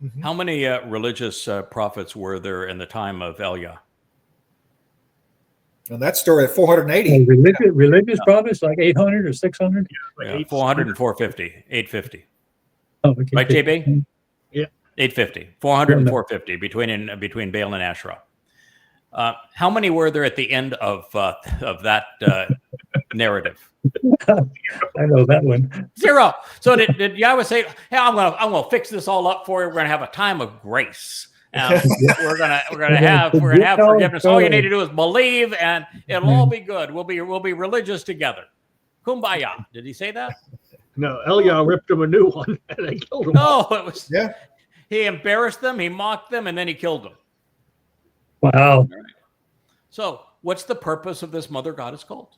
Mm-hmm. How many religious prophets were there in the time of Elia? And that story at 480. Religious prophets, like 800 or 600? Yeah, 400 and 450, 850. Oh, okay. Right, JB? Yeah. 850, 400 and 450 between Baal and Asherah. How many were there at the end of that narrative? I know that one. 0. So did Yahweh say, hey, I'm gonna fix this all up for you. We're going to have a time of grace. We're gonna have forgiveness. All you need to do is believe, and it'll all be good. We'll be religious together. Kumbaya. Did he say that? No, Eliyahu ripped him a new one and they killed him. No, it was. Yeah. He embarrassed them, he mocked them, and then he killed them. Wow. So, what's the purpose of this mother goddess cult?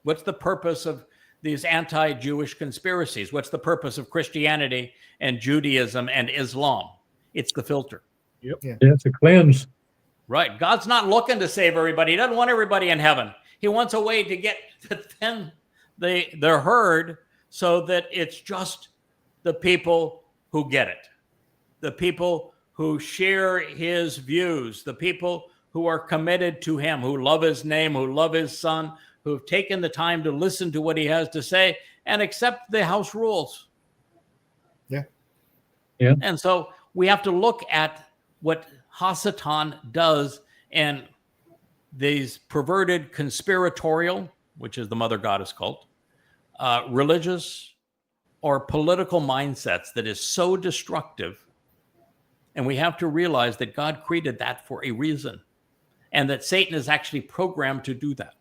What's the purpose of these anti-Jewish conspiracies? What's the purpose of Christianity and Judaism and Islam? It's the filter. Yep. Yeah, it's a cleanse. Right. God's not looking to save everybody. He doesn't want everybody in heaven. He wants a way to get to thin the herd so that it's just the people who get it, the people who share his views, the people who are committed to him, who love his name, who love his son, who've taken the time to listen to what he has to say and accept the house rules. Yeah. Yeah. And so we have to look at what Hasatan does and these perverted conspiratorial, which is the mother goddess cult, religious or political mindsets that is so destructive. And we have to realize that God created that for a reason and that Satan is actually programmed to do that.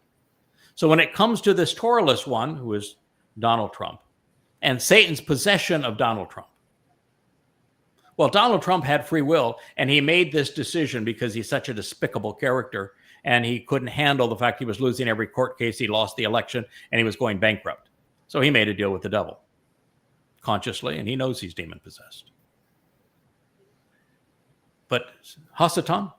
So when it comes to this Torahless one, who is Donald Trump, and Satan's possession of Donald Trump, well, Donald Trump had free will, and he made this decision because he's such a despicable character, and he couldn't handle the fact he was losing every court case, he lost the election, and he was going bankrupt. So he made a deal with the devil consciously, and he knows he's demon-possessed. But Hasatan,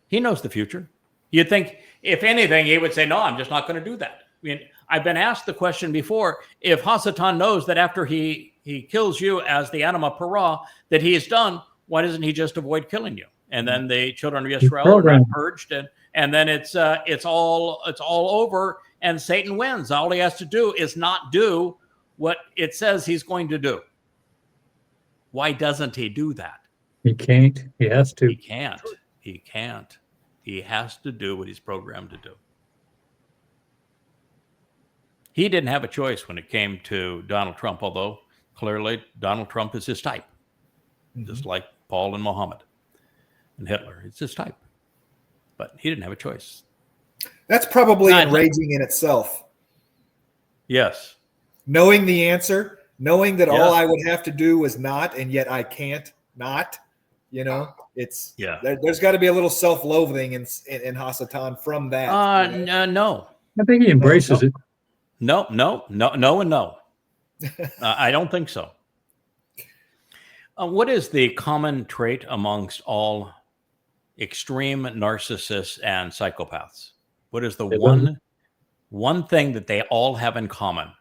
he knows the future. You'd think, if anything, he would say, no, I'm just not going to do that. I mean, I've been asked the question before, if Hasatan knows that after he kills you as the anima para, that he is done, why doesn't he just avoid killing you? And then the children of Israel are purged, and then it's all over, and Satan wins. All he has to do is not do what it says he's going to do. Why doesn't he do that? He can't. He has to. He can't. He can't. He has to do what he's programmed to do. He didn't have a choice when it came to Donald Trump, although clearly Donald Trump is his type, just like Paul and Muhammad and Hitler. It's his type. But he didn't have a choice. That's probably enraging in itself. Yes. Knowing the answer, knowing that all I would have to do was not, and yet I can't not, it's there's got to be a little self-loathing in Hasatan from that. No. I think he embraces it. No, and no. I don't think so. What is the common trait amongst all extreme narcissists and psychopaths? What is the one thing that they all have in common?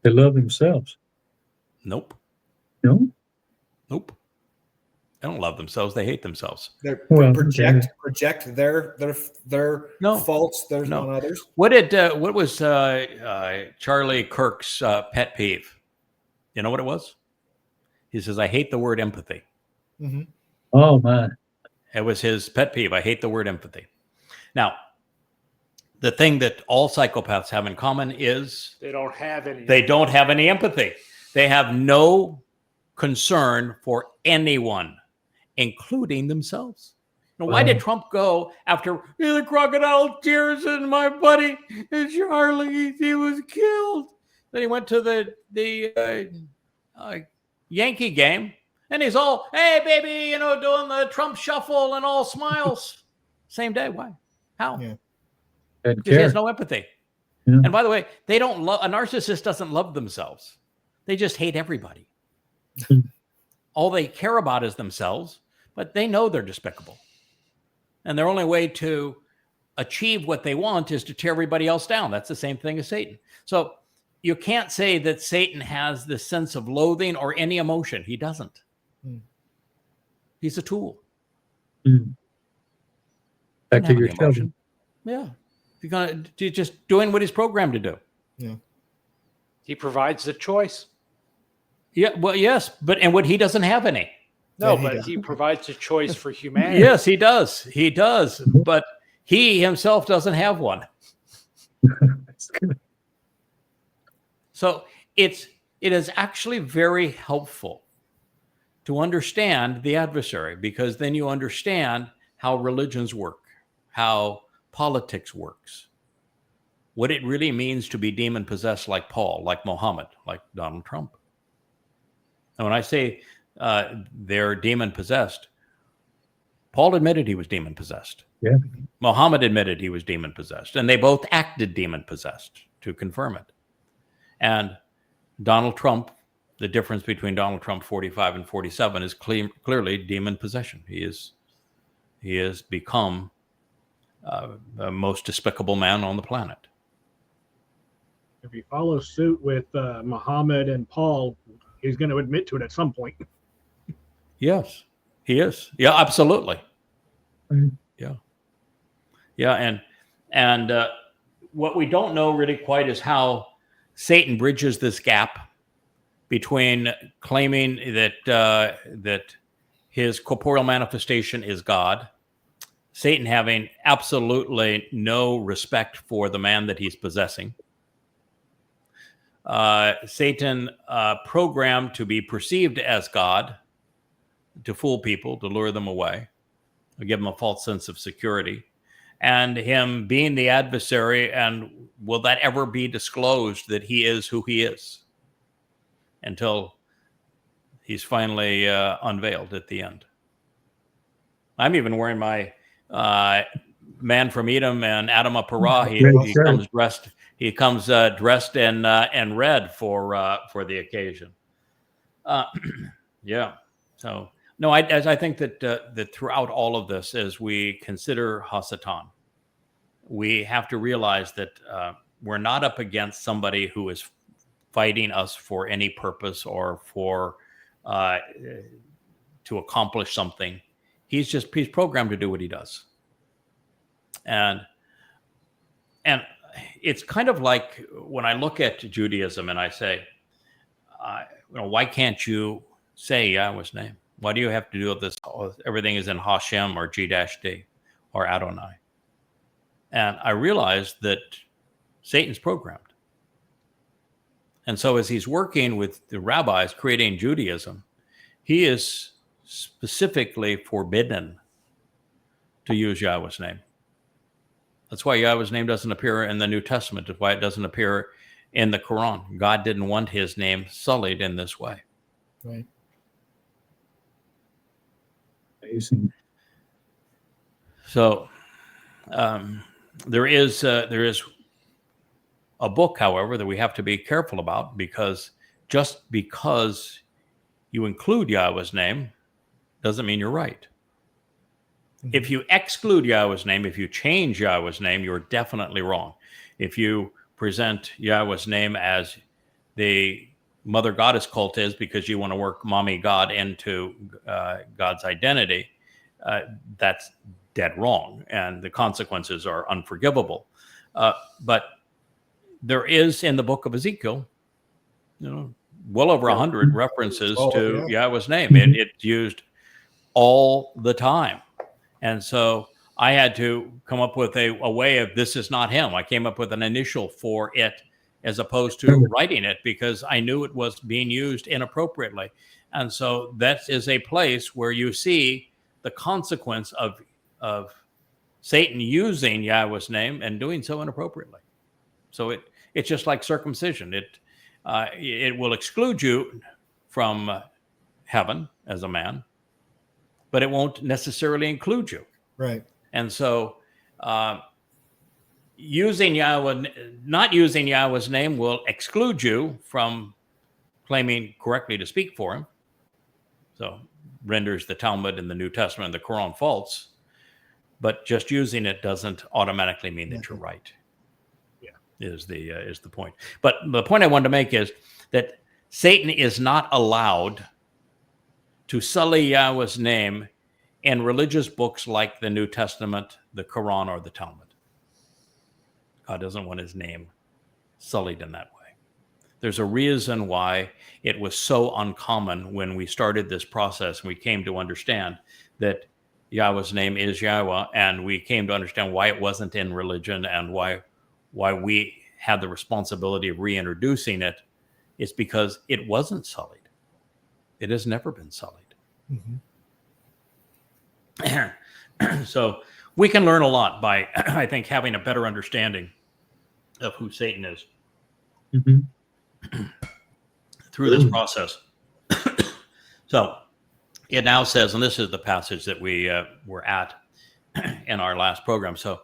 They love themselves. Nope. No? Nope. They don't love themselves. They hate themselves. They project their faults on others. What was Charlie Kirk's pet peeve? You know what it was? He says, I hate the word empathy. Mm-hmm. Oh, my. It was his pet peeve. I hate the word empathy. Now, the thing that all psychopaths have in common is they don't have any. They don't have any empathy. They have no concern for anyone, including themselves. Now, why did Trump go after the crocodile tears in my buddy Charlie? He was killed. Then he went to the Yankee game, and he's all, hey, baby, doing the Trump shuffle and all smiles. Same day. Why? How? Yeah. Because he has no empathy. Yeah. And by the way, they don't love, a narcissist doesn't love themselves. They just hate everybody. All they care about is themselves, but they know they're despicable. And their only way to achieve what they want is to tear everybody else down. That's the same thing as Satan. So you can't say that Satan has this sense of loathing or any emotion. He doesn't. He's a tool. Back to your children. Yeah. He's just doing what he's programmed to do. Yeah. He provides the choice. Yeah, well, yes, and what he doesn't have any. No, but he provides a choice for humanity. Yes, he does. He does, but he himself doesn't have one. That's good. So it is actually very helpful to understand the adversary, because then you understand how religions work, how politics works, what it really means to be demon-possessed like Paul, like Muhammad, like Donald Trump. And when I say they're demon-possessed, Paul admitted he was demon-possessed. Yeah. Muhammad admitted he was demon-possessed, and they both acted demon-possessed to confirm it. And Donald Trump, the difference between Donald Trump 45 and 47 is clearly demon possession. He has become the most despicable man on the planet. If he follows suit with Muhammad and Paul, he's going to admit to it at some point. Yes, he is. Yeah, absolutely. Mm-hmm. Yeah, and what we don't know really quite is how Satan bridges this gap between claiming that his corporeal manifestation is God, Satan having absolutely no respect for the man that he's possessing, Satan programmed to be perceived as God, to fool people, to lure them away, to give them a false sense of security, and him being the adversary. And will that ever be disclosed that he is who he is? Until he's finally unveiled at the end. I'm even wearing my Man from Edom and Adam of Parah. He comes dressed in red for the occasion. Yeah. So no, I think that throughout all of this, as we consider Hasatan, we have to realize that we're not up against somebody who is fighting us for any purpose or for to accomplish something. He's programmed to do what he does. And it's kind of like when I look at Judaism and I say, why can't you say Yahweh's name? Why do you have to do this? Everything is in Hashem or G-D or Adonai. And I realized that Satan's programmed. And so as he's working with the rabbis creating Judaism, he is specifically forbidden to use Yahweh's name. That's why Yahweh's name doesn't appear in the New Testament. That's why it doesn't appear in the Quran. God didn't want his name sullied in this way. Right. Amazing. So there is a book, however, that we have to be careful about, because just because you include Yahweh's name doesn't mean you're right. Mm-hmm. If you exclude Yahweh's name, if you change Yahweh's name, you're definitely wrong. If you present Yahweh's name as the mother goddess cult is because you want to work mommy God into God's identity, that's dead wrong, and the consequences are unforgivable. But there is in the book of Ezekiel, well over 100 references to Yahweh's name. Mm-hmm. It's used all the time. And so I had to come up with a way of, this is not him. I came up with an initial for it as opposed to writing it, because I knew it was being used inappropriately. And so that is a place where you see the consequence of Satan using Yahweh's name and doing so inappropriately. So it's just like circumcision. It will exclude you from heaven as a man, but it won't necessarily include you. Right. And so not using Yahweh's name will exclude you from claiming correctly to speak for him. So renders the Talmud and the New Testament and the Quran false, but just using it doesn't automatically mean that you're right. Is the point. But the point I wanted to make is that Satan is not allowed to sully Yahweh's name in religious books like the New Testament, the Quran, or the Talmud. God doesn't want his name sullied in that way. There's a reason why it was so uncommon when we started this process. We came to understand that Yahweh's name is Yahweh, and we came to understand why it wasn't in religion and why we had the responsibility of reintroducing it. It's because it wasn't sullied. It has never been sullied. So we can learn a lot by, I think, having a better understanding of who Satan is through this process. So it now says, and this is the passage that we were at in our last program. So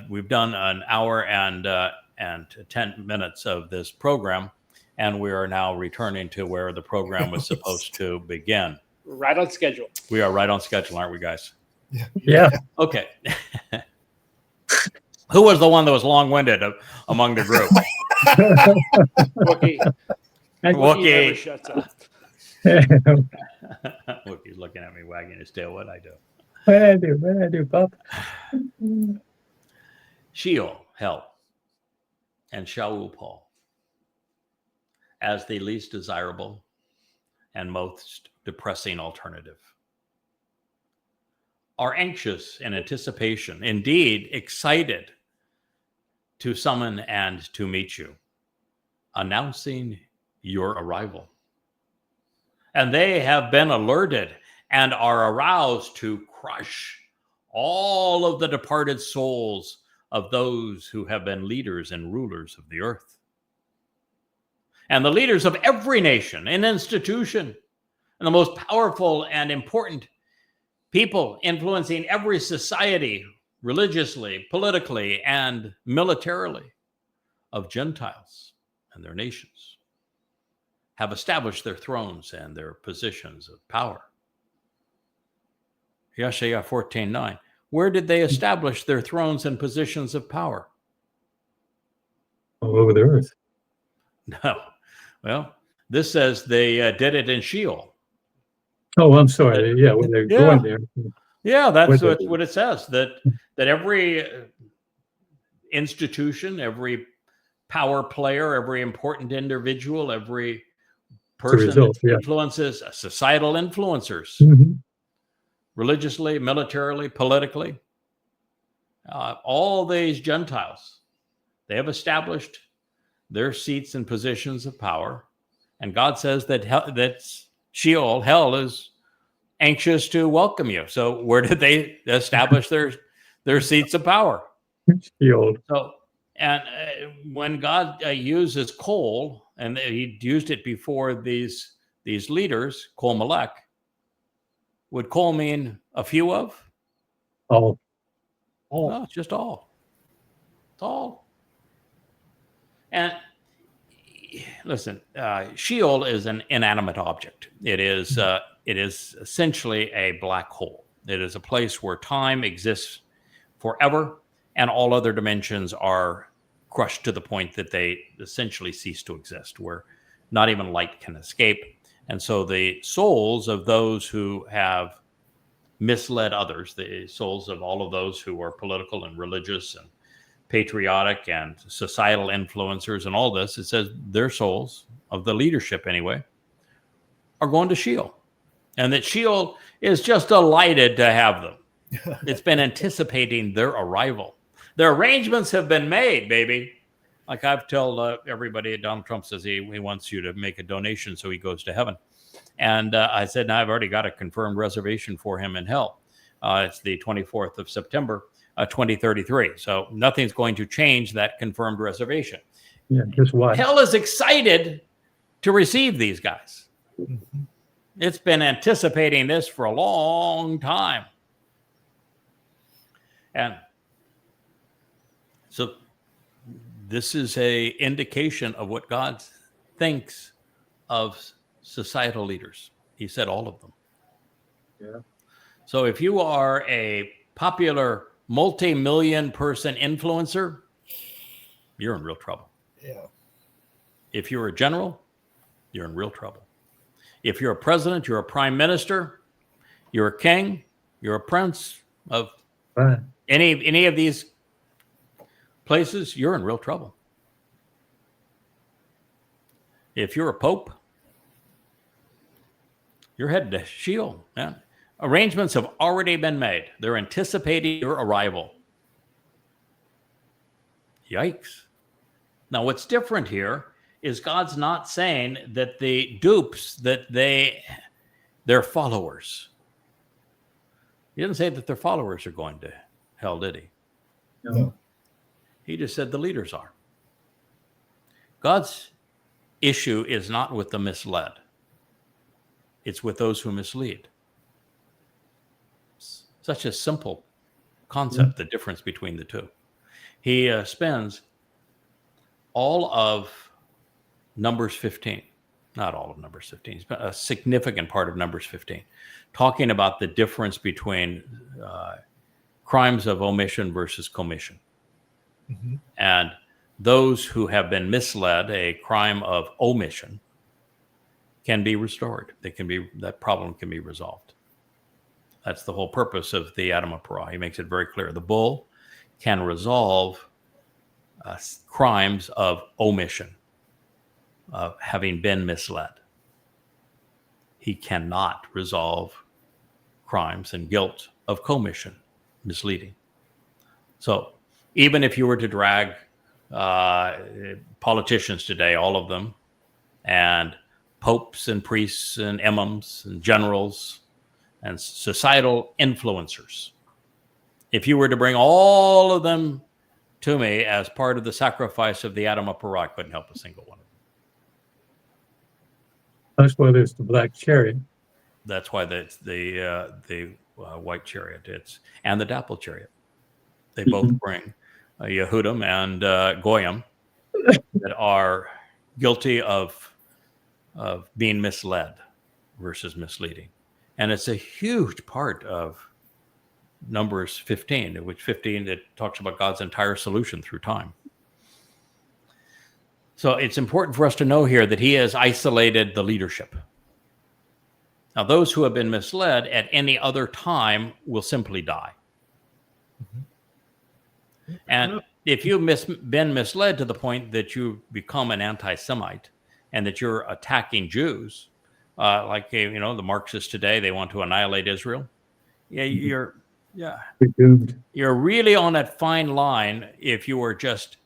we've done an hour and 10 minutes of this program, and we are now returning to where the program was supposed to begin. Right on schedule. We are right on schedule, aren't we, guys? Yeah. Okay. Who was the one that was long-winded among the group? Wookie. Wookie never shuts up. Wookie's looking at me, wagging his tail. What'd I do? What I do, Pop? Sheol, hell, and Shaul, Paul, as the least desirable and most depressing alternative, are anxious in anticipation, indeed excited to summon and to meet you, announcing your arrival. And they have been alerted and are aroused to crush all of the departed souls of those who have been leaders and rulers of the earth. And the leaders of every nation and institution, and the most powerful and important people influencing every society, religiously, politically, and militarily, of Gentiles and their nations, have established their thrones and their positions of power. Yeshaya 14:9. Where did they establish their thrones and positions of power? All over the earth. No. Well, this says they did it in Sheol. Oh, I'm sorry. Yeah, when they're going there. Yeah, that's what it says. That every institution, every power player, every important individual, every person that influences, societal influencers, religiously, militarily, politically, all these Gentiles, they have established their seats and positions of power. And God says that Sheol, hell, is anxious to welcome you. So where did they establish their seats of power? Sheol. So, and when God uses coal, and he used it before these leaders, Kol Melech, would coal mean a few of? All. No, it's just all. It's all. And listen, Sheol is an inanimate object. It is essentially a black hole. It is a place where time exists forever, and all other dimensions are crushed to the point that they essentially cease to exist, where not even light can escape. And so the souls of those who have misled others, the souls of all of those who are political and religious and patriotic and societal influencers and all this, it says their souls, of the leadership anyway, are going to Sheol. And that Sheol is just delighted to have them. It's been anticipating their arrival. Their arrangements have been made, baby. Like I've told everybody, Donald Trump says he wants you to make a donation so he goes to heaven. And I said, no, I've already got a confirmed reservation for him in hell. It's the 24th of September, 2033. So nothing's going to change that confirmed reservation. Yeah, just watch. Hell is excited to receive these guys. It's been anticipating this for a long time. And so this is a indication of what God thinks of societal leaders. He said all of them. Yeah. So if you are a popular multi-million person influencer, you're in real trouble. Yeah. If you're a general, you're in real trouble. If you're a president, you're a prime minister, you're a king, you're a prince of any of these places, you're in real trouble. If you're a pope, you're headed to Sheol, man. Arrangements have already been made. They're anticipating your arrival. Yikes. Now, what's different here is God's not saying that the dupes that they their followers. He didn't say that their followers are going to hell, did he? No. He just said the leaders are. God's issue is not with the misled. It's with those who mislead. Such a simple concept, the difference between the two. He spends all of Numbers 15, not all of Numbers 15, he's a significant part of Numbers 15, talking about the difference between crimes of omission versus commission. Mm-hmm. And those who have been misled, a crime of omission, can be restored. That problem can be resolved. That's the whole purpose of the Adam of Parah. He makes it very clear. The bull can resolve crimes of omission, of having been misled. He cannot resolve crimes and guilt of commission, misleading. So even if you were to drag politicians today, all of them, and popes and priests and imams and generals and societal influencers, if you were to bring all of them to me as part of the sacrifice of the Adam of Parah, I couldn't help a single one of them. That's why there's the black chariot. That's why the white chariot and the dapple chariot. They both bring Yehudim and Goyim that are guilty of being misled versus misleading. And it's a huge part of Numbers 15, which 15, it talks about God's entire solution through time. So it's important for us to know here that he has isolated the leadership. Now, those who have been misled at any other time will simply die. Mm-hmm. And if you've been misled to the point that you become an anti-Semite and that you're attacking Jews, like the Marxists today, they want to annihilate Israel. Yeah, you're really on that fine line if you were just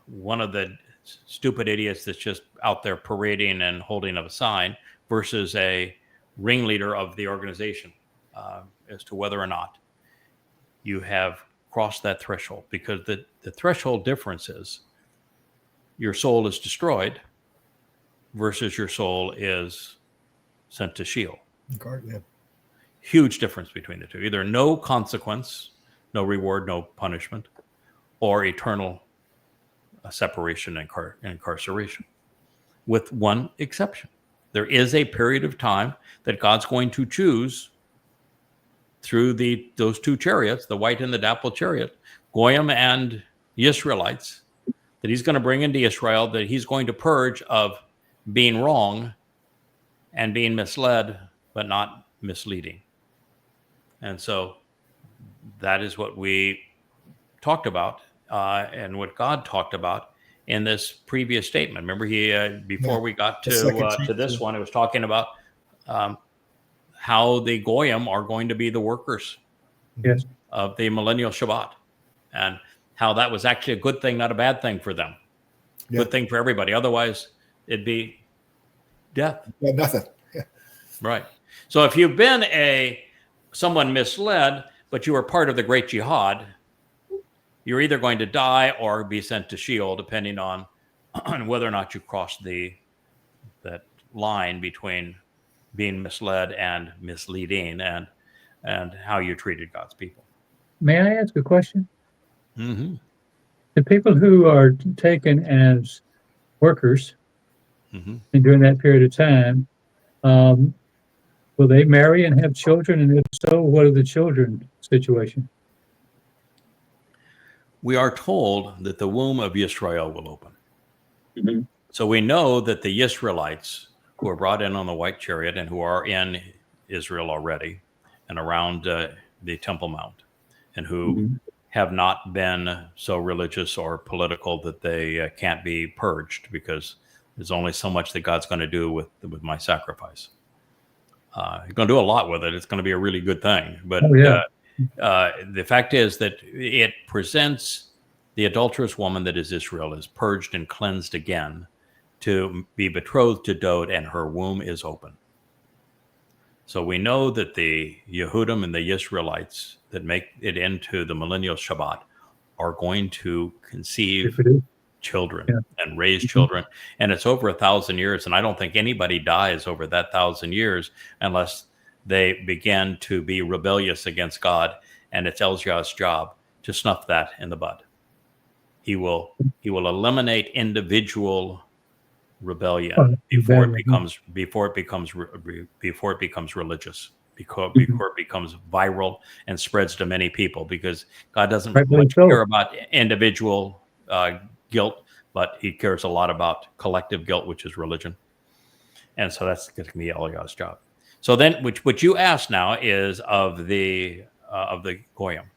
one of the stupid idiots that's just out there parading and holding up a sign versus a ringleader of the organization, as to whether or not you have crossed that threshold. Because the threshold difference is your soul is destroyed versus your soul is sent to Sheol. Yeah. Huge difference between the two. Either no consequence, no reward, no punishment, or eternal separation and incarceration, with one exception. There is a period of time that God's going to choose through those two chariots, the white and the dapple chariot, Goyim and Israelites, that he's going to bring into Israel, that he's going to purge of being wrong and being misled, but not misleading. And so that is what we talked about and what God talked about in this previous statement. Remember, before we got to this one, it was talking about how the Goyim are going to be the workers of the millennial Shabbat, and how that was actually a good thing, not a bad thing for them. Yeah. Good thing for everybody. Otherwise, it'd be death. Yeah, nothing. Yeah. Right. So if you've been someone misled, but you were part of the great jihad, you're either going to die or be sent to Sheol, depending on whether or not you crossed that line between being misled and misleading, and how you treated God's people. May I ask a question? Mm-hmm. The people who are taken as workers and during that period of time, will they marry and have children? And if so, what are the children's situation? We are told that the womb of Israel will open. Mm-hmm. So we know that the Israelites who are brought in on the white chariot and who are in Israel already and around the Temple Mount, and who have not been so religious or political that they can't be purged, because there's only so much that God's going to do with my sacrifice. He's going to do a lot with it. It's going to be a really good thing. But the fact is that it presents the adulterous woman that is Israel is purged and cleansed again to be betrothed to Dod, and her womb is open. So we know that the Yehudim and the Israelites that make it into the millennial Shabbat are going to conceive If it is. children Yeah. and raise Mhm. children. And it's over 1,000 years. And I don't think anybody dies over that 1,000 years unless they begin to be rebellious against God. And it's Elzah's job to snuff that in the bud. He will eliminate individual rebellion before it becomes religious, before it becomes viral and spreads to many people, because God doesn't much care about individual guilt, but he cares a lot about collective guilt, which is religion. And so that's going to be Eliah's job. So then, what you asked now is of the Goyim.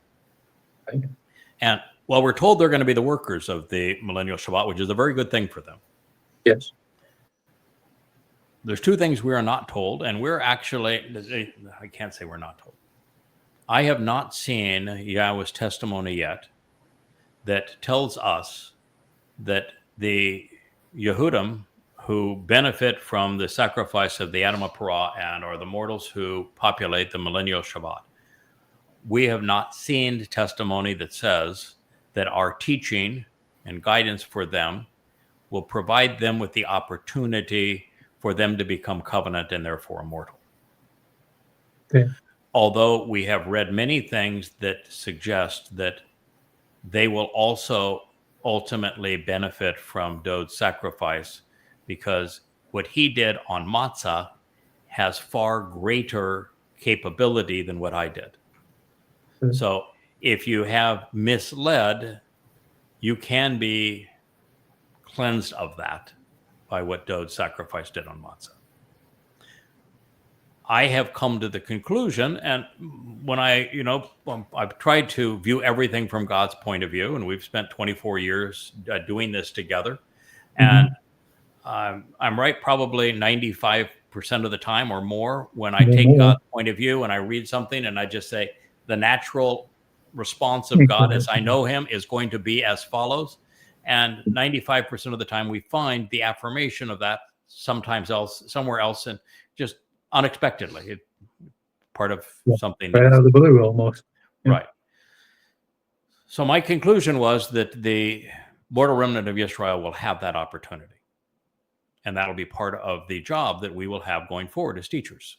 Right. And well, we're told they're going to be the workers of the millennial Shabbat, which is a very good thing for them. Yes. There's two things we are not told, and we're actually, I can't say we're not told. I have not seen Yahweh's testimony yet that tells us that the Yehudim who benefit from the sacrifice of the Adam Parah and are the mortals who populate the millennial Shabbat, we have not seen testimony that says that our teaching and guidance for them will provide them with the opportunity for them to become covenant and therefore immortal. Okay. Although we have read many things that suggest that they will also ultimately benefit from Dod's sacrifice, because what he did on matzah has far greater capability than what I did. Mm-hmm. So if you have misled, you can be cleansed of that by what Dod's sacrifice did on matzah. I have come to the conclusion, and when I've tried to view everything from God's point of view, and we've spent 24 years doing this together, and I'm right probably 95% of the time or more when I take God's point of view and I read something and I just say, the natural response of God as I know him is going to be as follows. And 95% of the time we find the affirmation of that somewhere else, and just unexpectedly, part of something right out of the blue almost. Yeah. Right. So my conclusion was that the mortal remnant of Israel will have that opportunity, and that'll be part of the job that we will have going forward as teachers.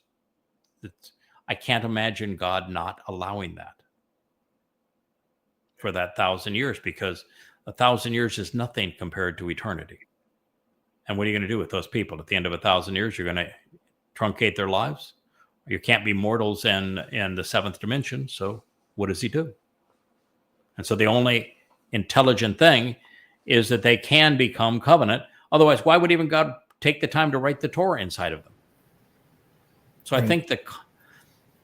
I can't imagine God not allowing that for that 1,000 years, because 1,000 years is nothing compared to eternity. And what are you going to do with those people at the end of 1,000 years? You're going to truncate their lives. You can't be mortals in the seventh dimension. So what does he do? And so the only intelligent thing is that they can become covenant. Otherwise, why would even God take the time to write the Torah inside of them? So right.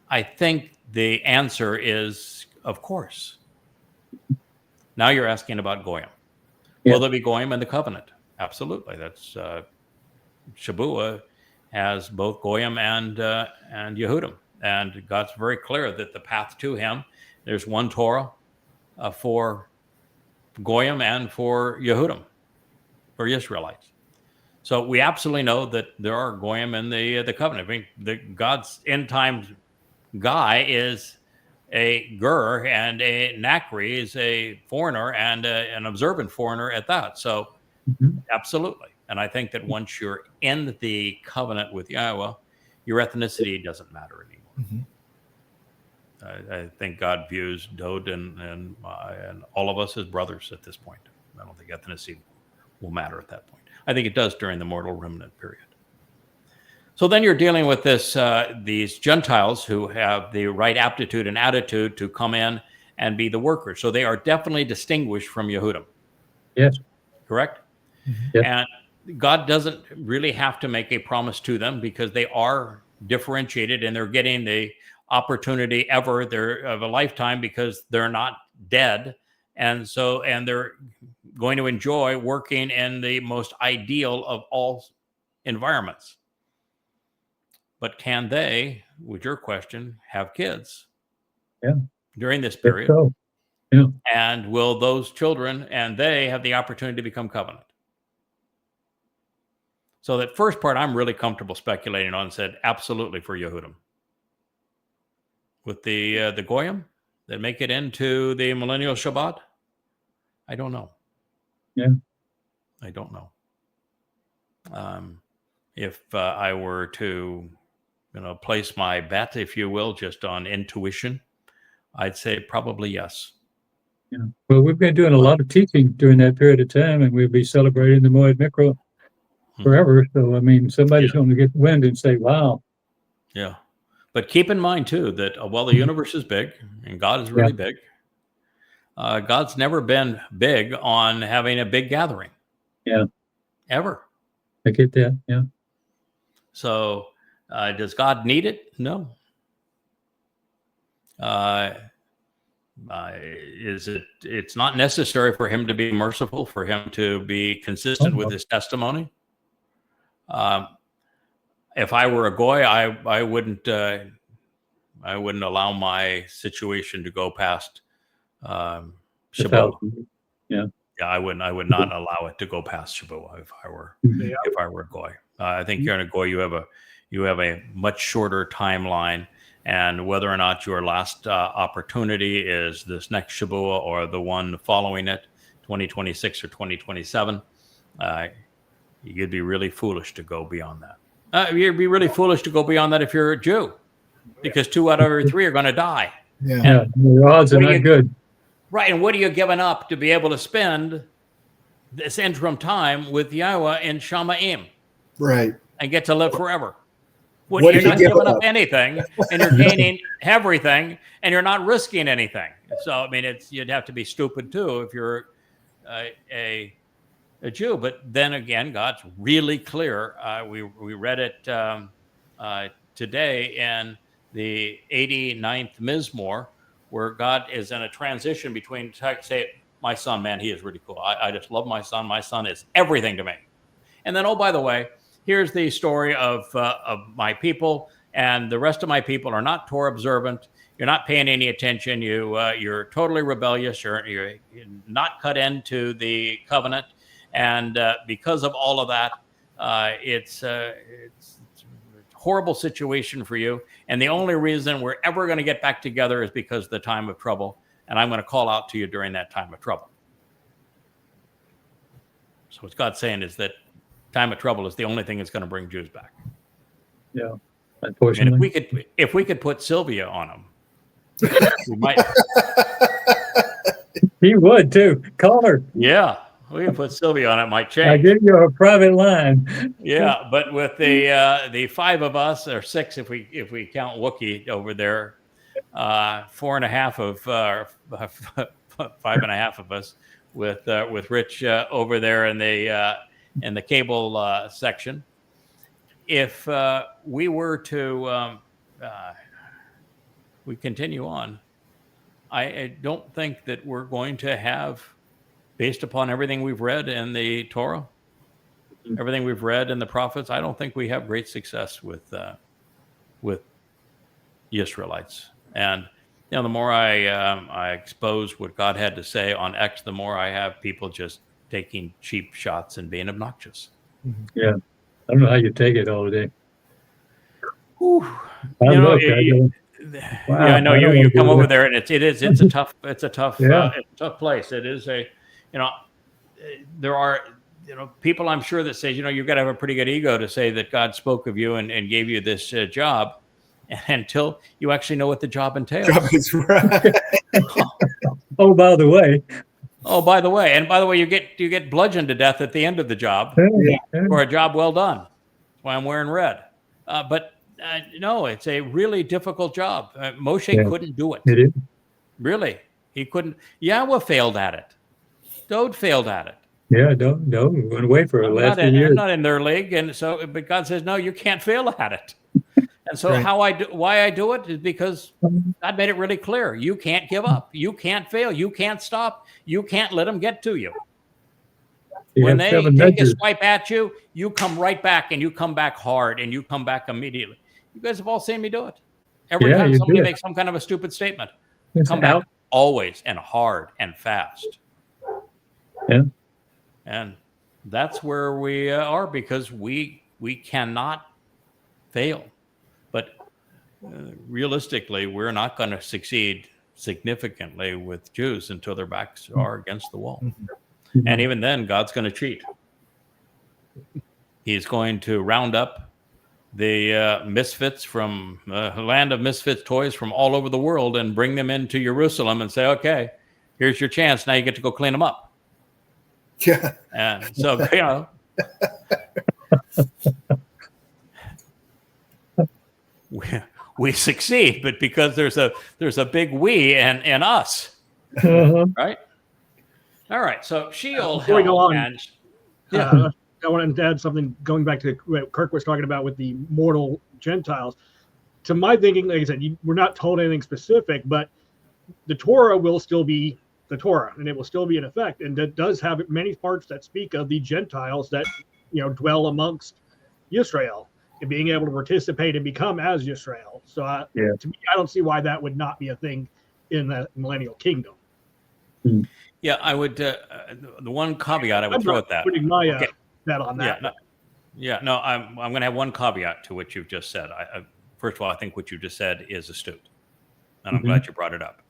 I think the answer is, of course. Now you're asking about Goyim. Yeah. Will there be Goyim in the covenant? Absolutely. That's Shabuah has both Goyim and Yehudim, and God's very clear that the path to him, there's one Torah for Goyim and for Yehudim, for Israelites. So we absolutely know that there are Goyim in the covenant. I mean, God's end times guy is a Gur, and a Nakri is a foreigner, and an observant foreigner at that. So absolutely. And I think that once you're in the covenant with Yahweh, your ethnicity doesn't matter anymore. I think God views Dod and all of us as brothers at this point. I don't think ethnicity will matter at that point. I think it does during the mortal remnant period. So then you're dealing with these Gentiles who have the right aptitude and attitude to come in and be the workers. So they are definitely distinguished from Yehudim. Yes. Correct? Yes. And God doesn't really have to make a promise to them, because they are differentiated and they're getting the opportunity of a lifetime, because they're not dead. And they're going to enjoy working in the most ideal of all environments. But can they, with your question, have kids? Yeah. During this period? So. Yeah. And will those children and they have the opportunity to become covenant? So that first part I'm really comfortable speculating on, said absolutely for Yehudim. with the Goyim that make it into the millennial Shabbat? I don't know. Yeah. I don't know. If I were to, place my bet, if you will, just on intuition, I'd say probably yes. Yeah. Well, we've been doing a lot of teaching during that period of time, and we'll be celebrating the Moed Mikra forever. So, I mean, somebody's going to get wind and say, wow. Yeah. But keep in mind, too, that while the universe is big and God is really big, God's never been big on having a big gathering. Yeah. Ever. I get that. Yeah. So does God need it? No. It's not necessary for him to be merciful, for him to be consistent with his testimony. If I were a goy, I wouldn't allow my situation to go past Shabbat. Yeah. Yeah, I would not allow it to go past Shabbat if I were a goy. I think you're in a goy. You have a much shorter timeline, and whether or not your last opportunity is this next Shabbat or the one following it, 2026 or 2027, you'd be really foolish to go beyond that. You'd be really foolish to go beyond that if you're a Jew, because 2 out of every 3 are going to die. Yeah, the odds are not good. Right, and what are you giving up to be able to spend this interim time with Yahowah in Shamayim? Right. And get to live forever. What You're not giving up anything, and you're gaining everything, and you're not risking anything. So, I mean, you'd have to be stupid, too, if you're a Jew. But then again, God's really clear. We read it today in the 89th Mizmor, where God is in a transition between, say, my son, man, he is really cool. I just love my son. My son is everything to me. And then, oh, by the way, here's the story of my people, and the rest of my people are not Torah observant. You're not paying any attention. You're totally rebellious. You're not cut into the covenant. And because of all of that, it's a horrible situation for you. And the only reason we're ever going to get back together is because of the time of trouble. And I'm going to call out to you during that time of trouble. So what God's saying is that time of trouble is the only thing that's going to bring Jews back. Yeah, unfortunately. And if we could put Sylvia on them, we might. He would too. Call her. Yeah, we can put Sylvia on it. Might change. I give you a private line. Yeah, but with the 5 of us, or 6 if we count Wookiee over there, 4.5 of 5.5 of us with Rich over there in the cable section. If we were to we continue on, I don't think that we're going to have, based upon everything we've read in the Torah, everything we've read in the prophets, I don't think we have great success with Israelites. And the more I expose what God had to say on X, the more I have people just taking cheap shots and being obnoxious. Yeah, I don't know how you take it all day. Whew. Wow, yeah, I know you come over there, and it's a tough tough place. It is there are people, I'm sure, that say you've got to have a pretty good ego to say that God spoke of you and gave you this job, until you actually know what the job entails. Is right. Oh, by the way. Oh, by the way, you get bludgeoned to death at the end of the job for a job well done. That's why I'm wearing red. But no, it's a really difficult job. Moshe couldn't do it. It is. Really, he couldn't. Yahowah failed at it. Dode failed at it. Yeah, no, we went away for the last few years. I'm not in their league, and so, but God says, no, you can't fail at it. And so why I do it is because God made it really clear. You can't give up. You can't fail. You can't stop. You can't let them get to you. When they take a swipe at you, you come right back, and you come back hard, and you come back immediately. You guys have all seen me do it. Every time somebody makes some kind of a stupid statement, come back always and hard and fast. Yeah. And that's where we are, because we cannot fail. But realistically, we're not going to succeed significantly with Jews until their backs are against the wall. And even then, God's going to cheat. He's going to round up the misfits from the land of misfits toys from all over the world and bring them into Jerusalem and say, okay, here's your chance. Now you get to go clean them up. Yeah. And so, you know, we succeed, but because there's a big we and us, right? All right. So Sheol, before we go on, and I want to add something going back to what Kirk was talking about with the mortal Gentiles. To my thinking, like I said, we're not told anything specific, but the Torah will still be the Torah, and it will still be in effect. And it does have many parts that speak of the Gentiles that, you know, dwell amongst Israel and being able to participate and become as Israel. So to me, I don't see why that would not be a thing in the millennial kingdom. Yeah, I would. The one caveat I would throw at that. Putting my bet on that. I'm going to have one caveat to what you've just said. First of all, I think what you just said is astute, and I'm glad you brought it up,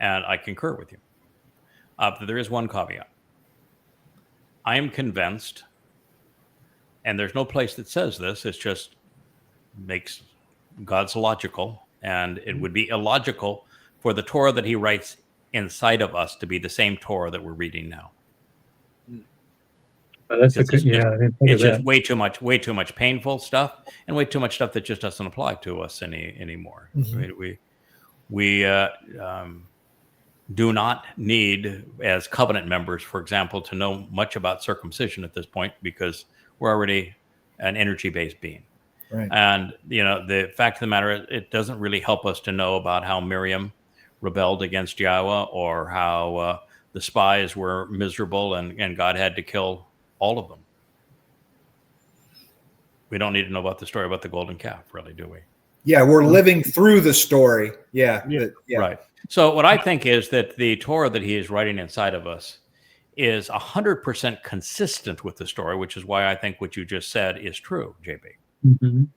and I concur with you. But there is one caveat. I am convinced, and there's no place that says this. It just makes God's logical, and it would be illogical for the Torah that He writes inside of us to be the same Torah that we're reading now. That's a good, it's just way too much painful stuff, and way too much stuff that just doesn't apply to us anymore. We do not need, as covenant members, for example, to know much about circumcision at this point, because we're already an energy-based being. Right. And the fact of the matter is, it doesn't really help us to know about how Miriam rebelled against Yahweh, or how the spies were miserable and God had to kill all of them. We don't need to know about the story about the golden calf, really, do we? Yeah, we're living through the story. Yeah. Right. So what I think is that the Torah that He is writing inside of us is 100% consistent with the story, which is why I think what you just said is true, JB.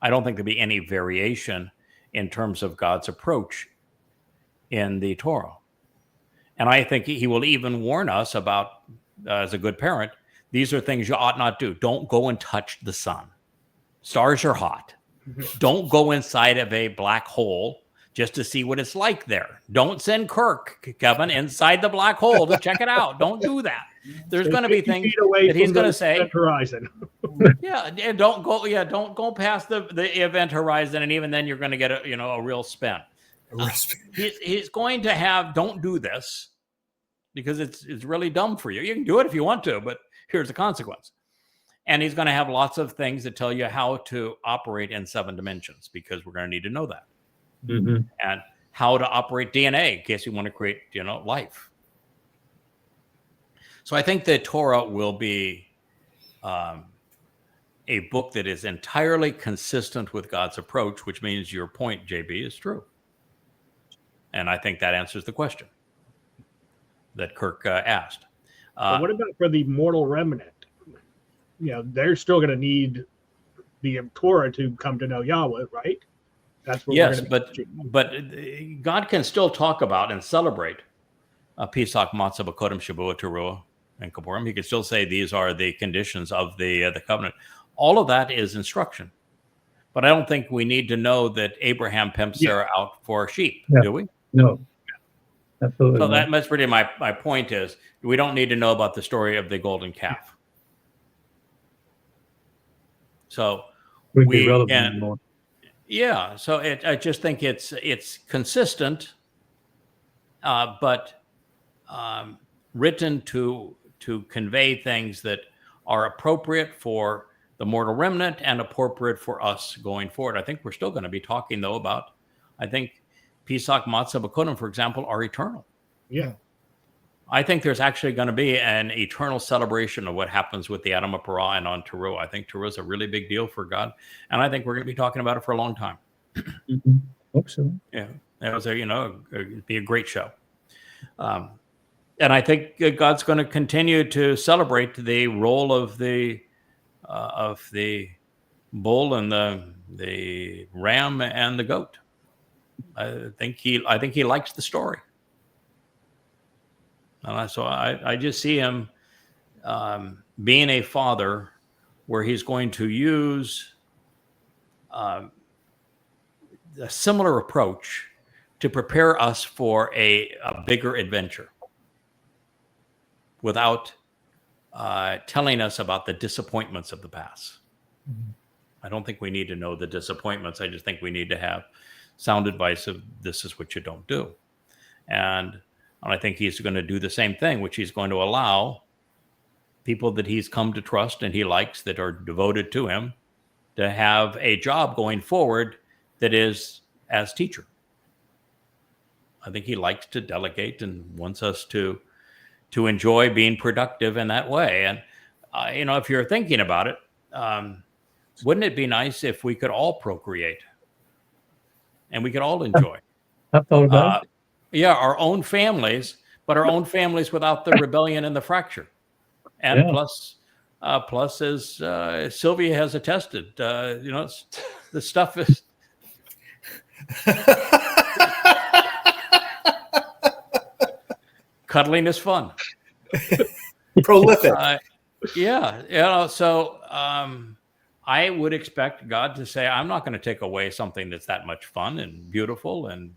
I don't think there'll be any variation in terms of God's approach in the Torah. And I think He will even warn us about, as a good parent, these are things you ought not do. Don't go and touch the sun. Stars are hot. Don't go inside of a black hole just to see what it's like there. Don't send Kirk, Kevin, inside the black hole to check it out. Don't do that. There's going to be things that He's going to say. Horizon. Don't go. Yeah, don't go past the event horizon, and even then, you're going to get a real spin. He's going to have. Don't do this, because it's really dumb for you. You can do it if you want to, but here's the consequence. And He's going to have lots of things that tell you how to operate in 7 dimensions, because we're going to need to know that. And how to operate DNA in case you want to create, life. So I think the Torah will be a book that is entirely consistent with God's approach, which means your point, JB, is true. And I think that answers the question that Kirk asked. What about for the mortal remnant? They're still going to need the Torah to come to know Yahweh, right? That's what but God can still talk about and celebrate Pesach, Matzah, Bakodim, Shavuot, Towrah, and Kippurim. He can still say these are the conditions of the covenant. All of that is instruction. But I don't think we need to know that Abraham pimped Sarah out for sheep, do we? No. Absolutely. So that's pretty my point is, we don't need to know about the story of the golden calf. So we can, so I just think it's consistent, but written to convey things that are appropriate for the mortal remnant and appropriate for us going forward. I think we're still going to be talking, though, about, I think, Pesach, Matzah, Bakodim, for example, are eternal. Yeah. I think there's actually going to be an eternal celebration of what happens with the Adam of Parah and on Towrah. I think Towrah is a really big deal for God, and I think we're going to be talking about it for a long time. Hope so. Yeah, it was it'd be a great show, and I think God's going to continue to celebrate the role of the bull and the ram and the goat. I think he likes the story. So I just see him being a father where he's going to use a similar approach to prepare us for a bigger adventure without telling us about the disappointments of the past. Mm-hmm. I don't think we need to know the disappointments. I just think we need to have sound advice of this is what you don't do. And I think he's going to do the same thing, which he's going to allow people that he's come to trust and he likes that are devoted to him to have a job going forward that is as teacher. I think he likes to delegate and wants us to enjoy being productive in that way. And, if you're thinking about it, wouldn't it be nice if we could all procreate and we could all enjoy? I've thought about it. Yeah, our own families, but our own families without the rebellion and the fracture. And plus, as Sylvia has attested, the stuff is... Cuddling is fun. Prolific. So I would expect God to say, I'm not going to take away something that's that much fun and beautiful and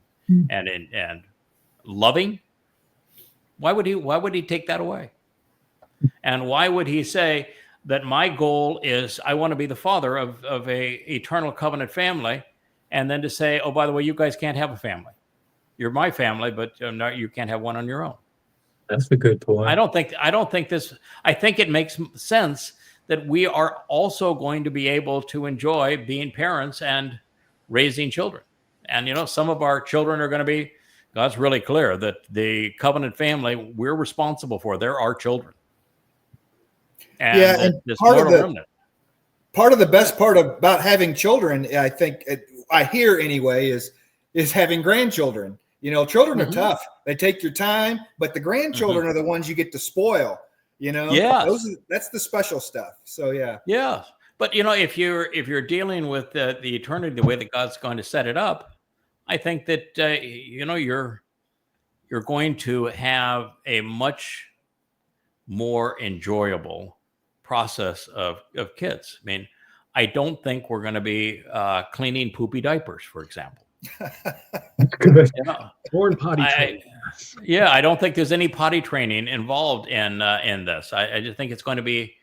loving. Why would he take that away? And why would he say that my goal is I want to be the father of a eternal covenant family, and then to say, oh, by the way, you guys can't have a family. You're my family, but you can't have one on your own. That's a good point. I think it makes sense that we are also going to be able to enjoy being parents and raising children. And, some of our children are going to be, God's really clear that the covenant family we're responsible for. They're our children. And part of the best part about having children, I think I hear anyway, is having grandchildren. Children are tough. They take your time, but the grandchildren are the ones you get to spoil. That's the special stuff. So yeah. But if you're dealing with the eternity the way that God's going to set it up, I think that you're going to have a much more enjoyable process of kids. I mean, I don't think we're going to be cleaning poopy diapers, for example. Or in potty training. I don't think there's any potty training involved in this. I just think it's going to be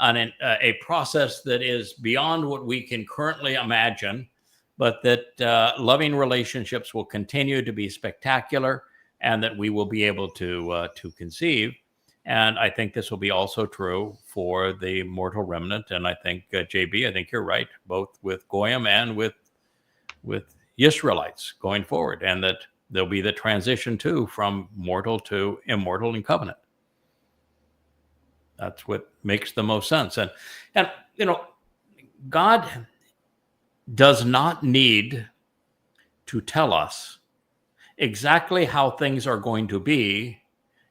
a process that is beyond what we can currently imagine, but that loving relationships will continue to be spectacular, and that we will be able to conceive. And I think this will be also true for the mortal remnant. And I think JB, I think you're right, both with Goyim and with Israelites going forward, and that there'll be the transition too from mortal to immortal in covenant. That's what makes the most sense. And God does not need to tell us exactly how things are going to be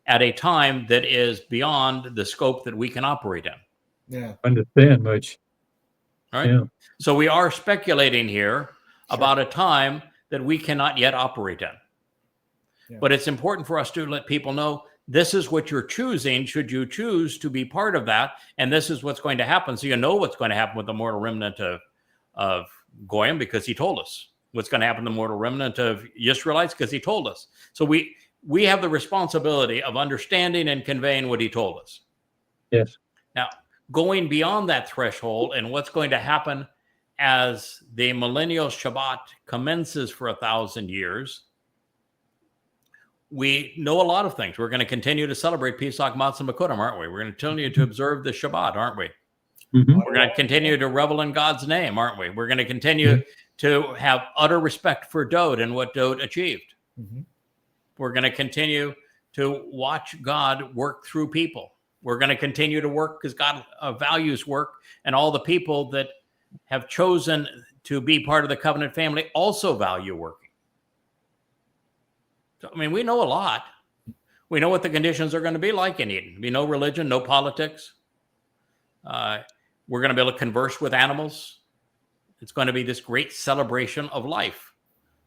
at a time that is beyond the scope that we can operate in. Yeah, understand much. Right. Yeah. So we are speculating here about a time that we cannot yet operate in. Yeah. But it's important for us to let people know this is what you're choosing, should you choose to be part of that, and this is what's going to happen. So you know what's going to happen with the mortal remnant of Goyim, because he told us. What's going to happen to the mortal remnant of Israelites, because he told us. So we have the responsibility of understanding and conveying what he told us. Yes. Now, going beyond that threshold and what's going to happen as the millennial Shabbat commences for 1,000 years, we know a lot of things. We're going to continue to celebrate Pesach, Matzah, Makudim, aren't we? We're going to continue to observe the Shabbat, aren't we? Mm-hmm. We're going to continue to revel in God's name, aren't we? We're going to continue to have utter respect for Dode and what Dode achieved. Mm-hmm. We're going to continue to watch God work through people. We're going to continue to work because God values work, and all the people that have chosen to be part of the covenant family also value working. So, I mean, we know a lot. We know what the conditions are going to be like in Eden. We know religion, no politics. We're going to be able to converse with animals. It's going to be this great celebration of life.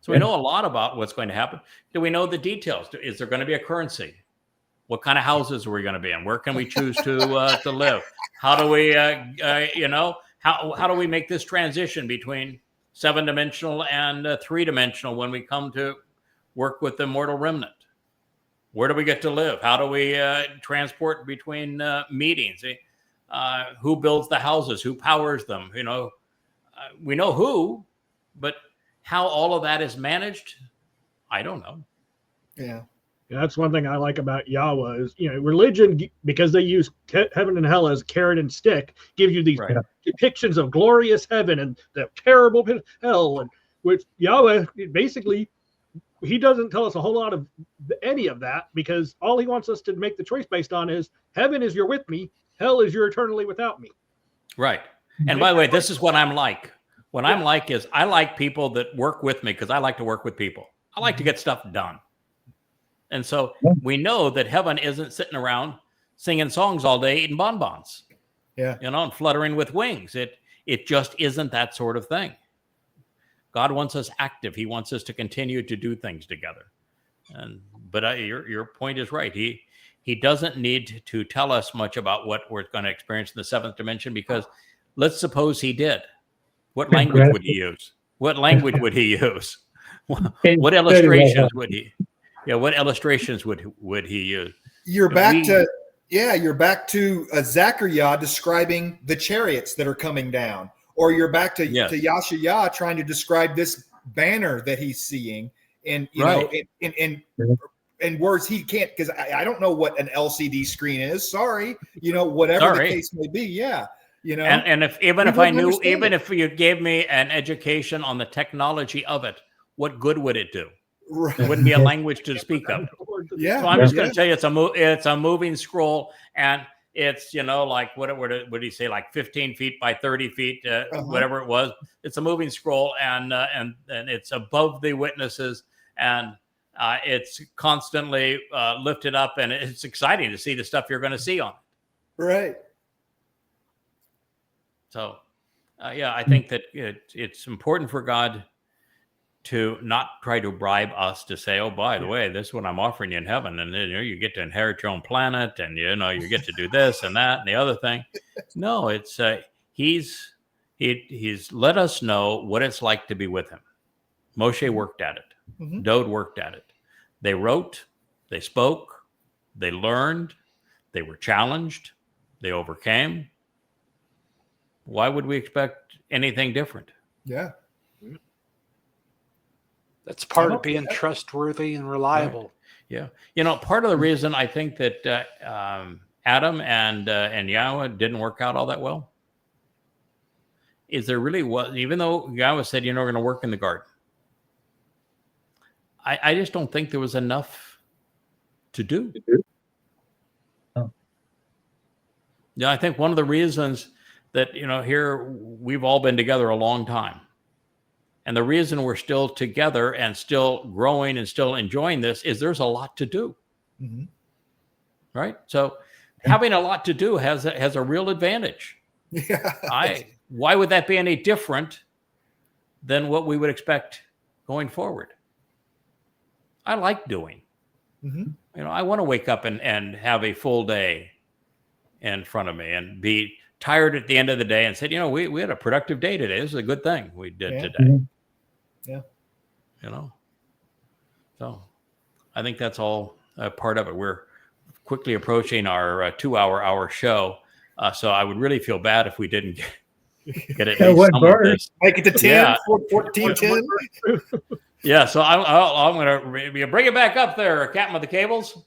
So we know a lot about what's going to happen. Do we know the details? Is there going to be a currency? What kind of houses are we going to be in? Where can we choose to live? How do we, how do we make this transition between 7-dimensional and 3-dimensional when we come to work with the mortal remnant? Where do we get to live? How do we transport between meetings? Who builds the houses? Who powers them? We know who, but how all of that is managed, I don't know. Yeah. That's one thing I like about YAHOWAH is, religion, because they use heaven and hell as carrot and stick, gives you these depictions of glorious heaven and the terrible hell, and which YAHOWAH basically, he doesn't tell us a whole lot of any of that, because all he wants us to make the choice based on is heaven is you're with me, hell is you're eternally without me. Right. And by the way, this is what I'm like. What I'm like is I like people that work with me because I like to work with people. I like to get stuff done. And so we know that heaven isn't sitting around singing songs all day, eating bonbons, and fluttering with wings. It just isn't that sort of thing. God wants us active. He wants us to continue to do things together. But your point is right. He doesn't need to tell us much about what we're going to experience in the 7th dimension, because let's suppose he did. What language would he use? What language would he use? What illustrations would he? Yeah, what illustrations would he use? You're back to Zechariah describing the chariots that are coming down, or you're back to Yahshua trying to describe this banner that he's seeing, and in words he can't, because I don't know what an LCD screen is. Sorry, whatever the case may be. Yeah. And if I knew, even if you gave me an education on the technology of it, what good would it do? Right. It wouldn't be a language to speak of. Yeah. So I'm just going to tell you, it's a moving scroll, and it's like what would he say, like 15 feet by 30 feet, whatever it was. It's a moving scroll, and it's above the witnesses, and it's constantly lifted up, and it's exciting to see the stuff you're going to see on it. Right. So, I think that it's important for God to not try to bribe us to say, oh, by the way, this is what I'm offering you in heaven. And you get to inherit your own planet, and, you get to do this and that and the other thing. No, it's he's let us know what it's like to be with him. Moshe worked at it. Mm-hmm. Dode worked at it. They wrote, they spoke, they learned, they were challenged, they overcame. Why would we expect anything different? Yeah. That's part of being trustworthy and reliable. Right. Yeah. Part of the reason I think that Adam and Yahweh didn't work out all that well is there really was, even though Yahweh said, we're going to work in the garden. I just don't think there was enough to do. Oh. Yeah, I think one of the reasons that, here we've all been together a long time. And the reason we're still together and still growing and still enjoying this is there's a lot to do. Mm-hmm. Right? So having a lot to do has a real advantage. Yeah. Why would that be any different than what we would expect going forward? I like doing. Mm-hmm. I want to wake up and have a full day in front of me and be tired at the end of the day and said, we had a productive day today. This is a good thing we did today. Mm-hmm. Yeah. So I think that's all part of it. We're quickly approaching our 2-hour show. So I would really feel bad if we didn't get it. Make it to 10, 14, 10. Yeah. So I'm going to bring it back up there, Captain of the Cables.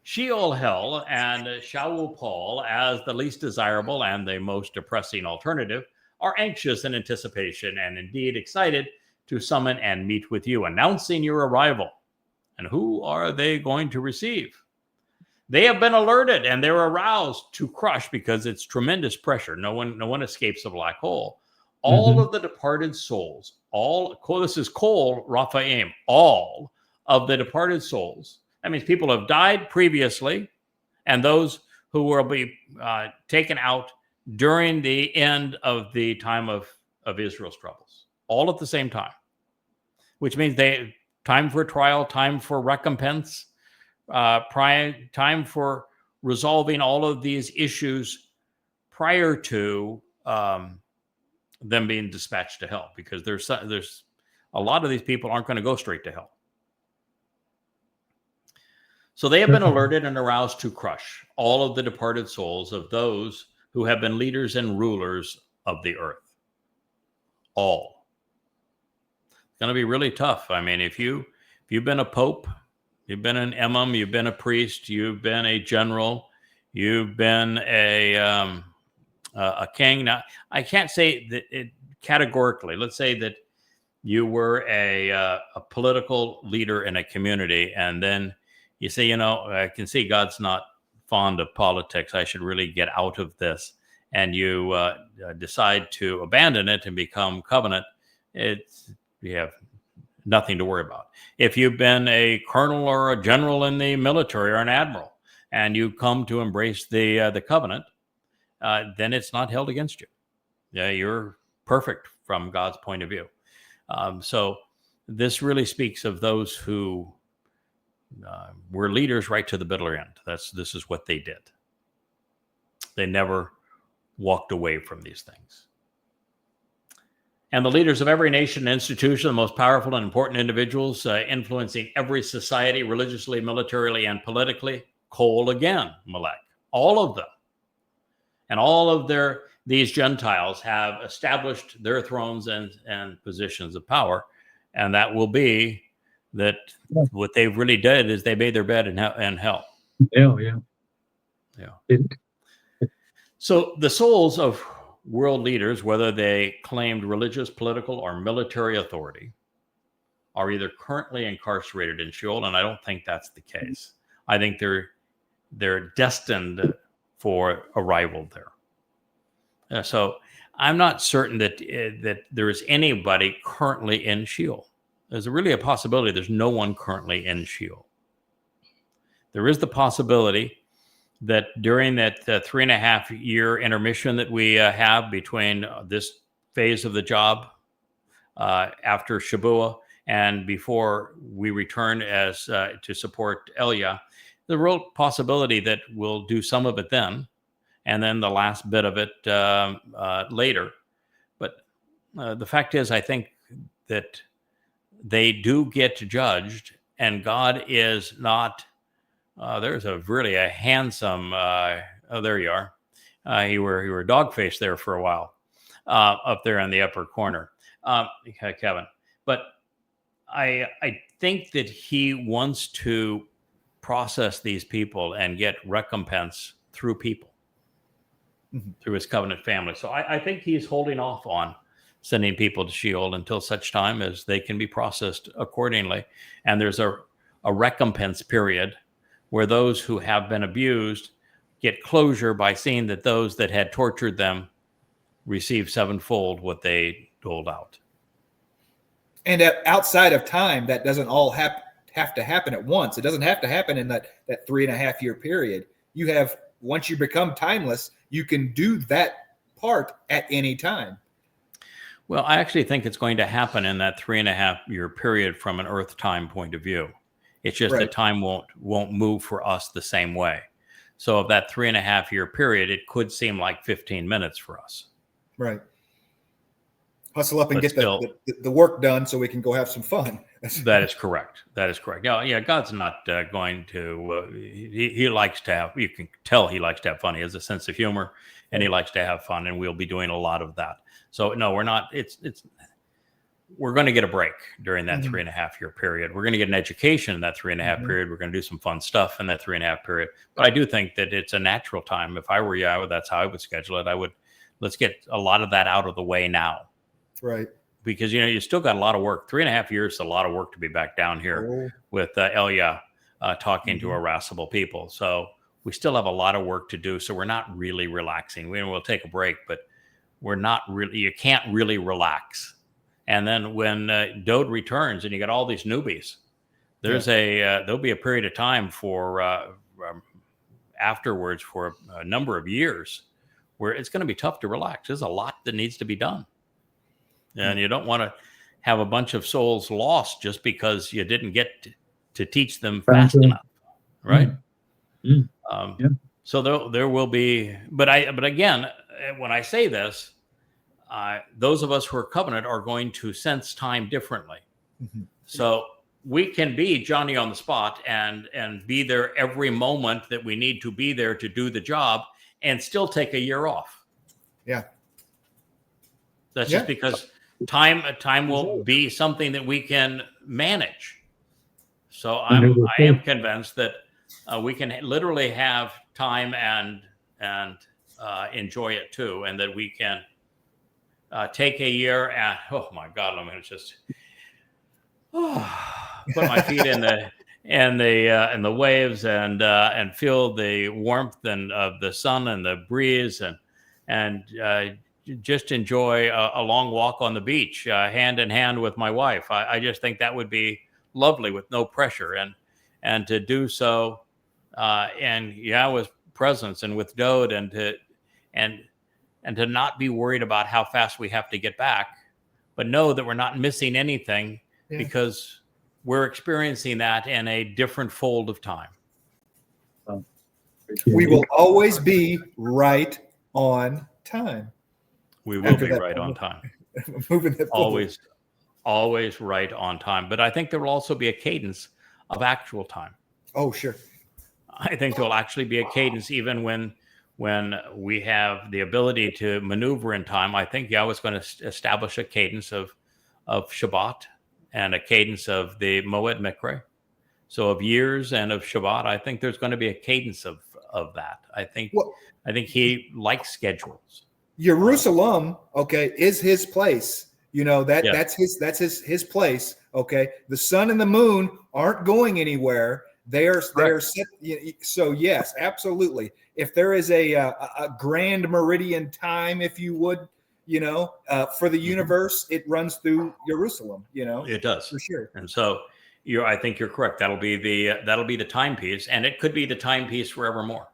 Sheol Hell and Shaul Paul, as the least desirable and the most depressing alternative, are anxious in anticipation and indeed excited to summon and meet with you, announcing your arrival. And who are they going to receive? They have been alerted and they're aroused to crush, because it's tremendous pressure. No one escapes the black hole. All of the departed souls, this is Kol Raphaim, all of the departed souls. That means people have died previously, and those who will be taken out during the end of the time of Israel's troubles, all at the same time, which means time for trial, time for recompense, time for resolving all of these issues prior to them being dispatched to hell, because there's a lot of these people aren't going to go straight to hell. So they have been alerted and aroused to crush all of the departed souls of those who have been leaders and rulers of the earth. All. It's going to be really tough. I mean, if you've been a pope, you've been an imam, you've been a priest, you've been a general, you've been a king. Now, I can't say that categorically. Let's say that you were a political leader in a community, and then you say, I can see God's not fond of politics. I should really get out of this. And you decide to abandon it and become covenant. You have nothing to worry about. If you've been a colonel or a general in the military or an admiral, and you come to embrace the covenant, then it's not held against you. Yeah, you're perfect from God's point of view. So this really speaks of those who were leaders right to the bitter end. This is what they did. They never walked away from these things. And the leaders of every nation and institution, the most powerful and important individuals influencing every society, religiously, militarily, and politically, Kol again, Melech, all of them. And all of these Gentiles have established their thrones and positions of power. And that will be that what they really did is they made their bed in hell. Yeah. So the souls of world leaders, whether they claimed religious, political, or military authority, are either currently incarcerated in Sheol, and I don't think that's the case. I think they're destined for arrival there. So I'm not certain that there is anybody currently in Sheol. There's really a possibility there's no one currently in Sheol. There is the possibility that during that 3.5-year intermission that we have between this phase of the job after Shabuah and before we return to support Elia, the real possibility that we'll do some of it then, and then the last bit of it later. But the fact is, I think that they do get judged, and God is not. There's a handsome. There you are. You were dog-faced there for a while, up there in the upper corner, Kevin. But I think that he wants to process these people and get recompense through people, through his covenant family. So I think he's holding off on sending people to Sheol until such time as they can be processed accordingly. And there's a recompense period where those who have been abused get closure by seeing that those that had tortured them receive sevenfold what they doled out. And outside of time, that doesn't all have to happen at once. It doesn't have to happen in that 3.5-year period. You have, once you become timeless, you can do that part at any time. Well, I actually think it's going to happen in that 3.5-year period from an earth time point of view. It's just that time won't move for us the same way. So of that 3.5-year period, it could seem like 15 minutes for us. Right. Hustle up and get the work done so we can go have some fun. That is correct. Yeah, God's not going to. He likes to have. You can tell he likes to have fun. He has a sense of humor, and he likes to have fun, and we'll be doing a lot of that. So no, we're not. We're going to get a break during that 3.5-year period. We're going to get an education in that 3.5 period. We're going to do some fun stuff in that 3.5 period. But I do think that it's a natural time. If I were you, that's how I would schedule it. Let's get a lot of that out of the way now. Right. Because, you still got a lot of work. 3.5 years is a lot of work to be back down here with Elia talking to irascible people. So we still have a lot of work to do. So we're not really relaxing. We'll take a break, but we're not really, you can't really relax. And then when Dode returns and you got all these newbies, there'll be a period of time for afterwards for a number of years where it's going to be tough to relax. There's a lot that needs to be done. And you don't want to have a bunch of souls lost just because you didn't get to teach them fast enough. Right. So there will be, but again, when I say this, those of us who are covenant are going to sense time differently. So we can be Johnny on the spot and be there every moment that we need to be there to do the job and still take a year off. Yeah. That's just because time will be something that we can manage. So I am convinced that we can literally have time and enjoy it too, and that we can take a year and oh my God, I mean, it's just put my feet in the waves and feel the warmth of the sun and the breeze and just enjoy a long walk on the beach, hand in hand with my wife. I just think that would be lovely with no pressure, and to do so in Yahweh's presence and with Dode, and to not be worried about how fast we have to get back, but know that we're not missing anything because we're experiencing that in a different fold of time. We will always be right on time. We will be right on time. Always right on time. But I think there will also be a cadence of actual time. Oh, sure. I think there will actually be a cadence even when we have the ability to maneuver in time. I think Yahweh is going to establish a cadence of Shabbat and a cadence of the Moed Mikre. So of years and of Shabbat, I think there's going to be a cadence of that. I think he likes schedules. Jerusalem, is his place. That's his place. Okay. The sun and the moon aren't going anywhere. They're set. So yes, absolutely. If there is a grand meridian time, if you would, for the universe, it runs through Jerusalem. It does for sure. And so I think you're correct. That'll be the timepiece, and it could be the timepiece forevermore.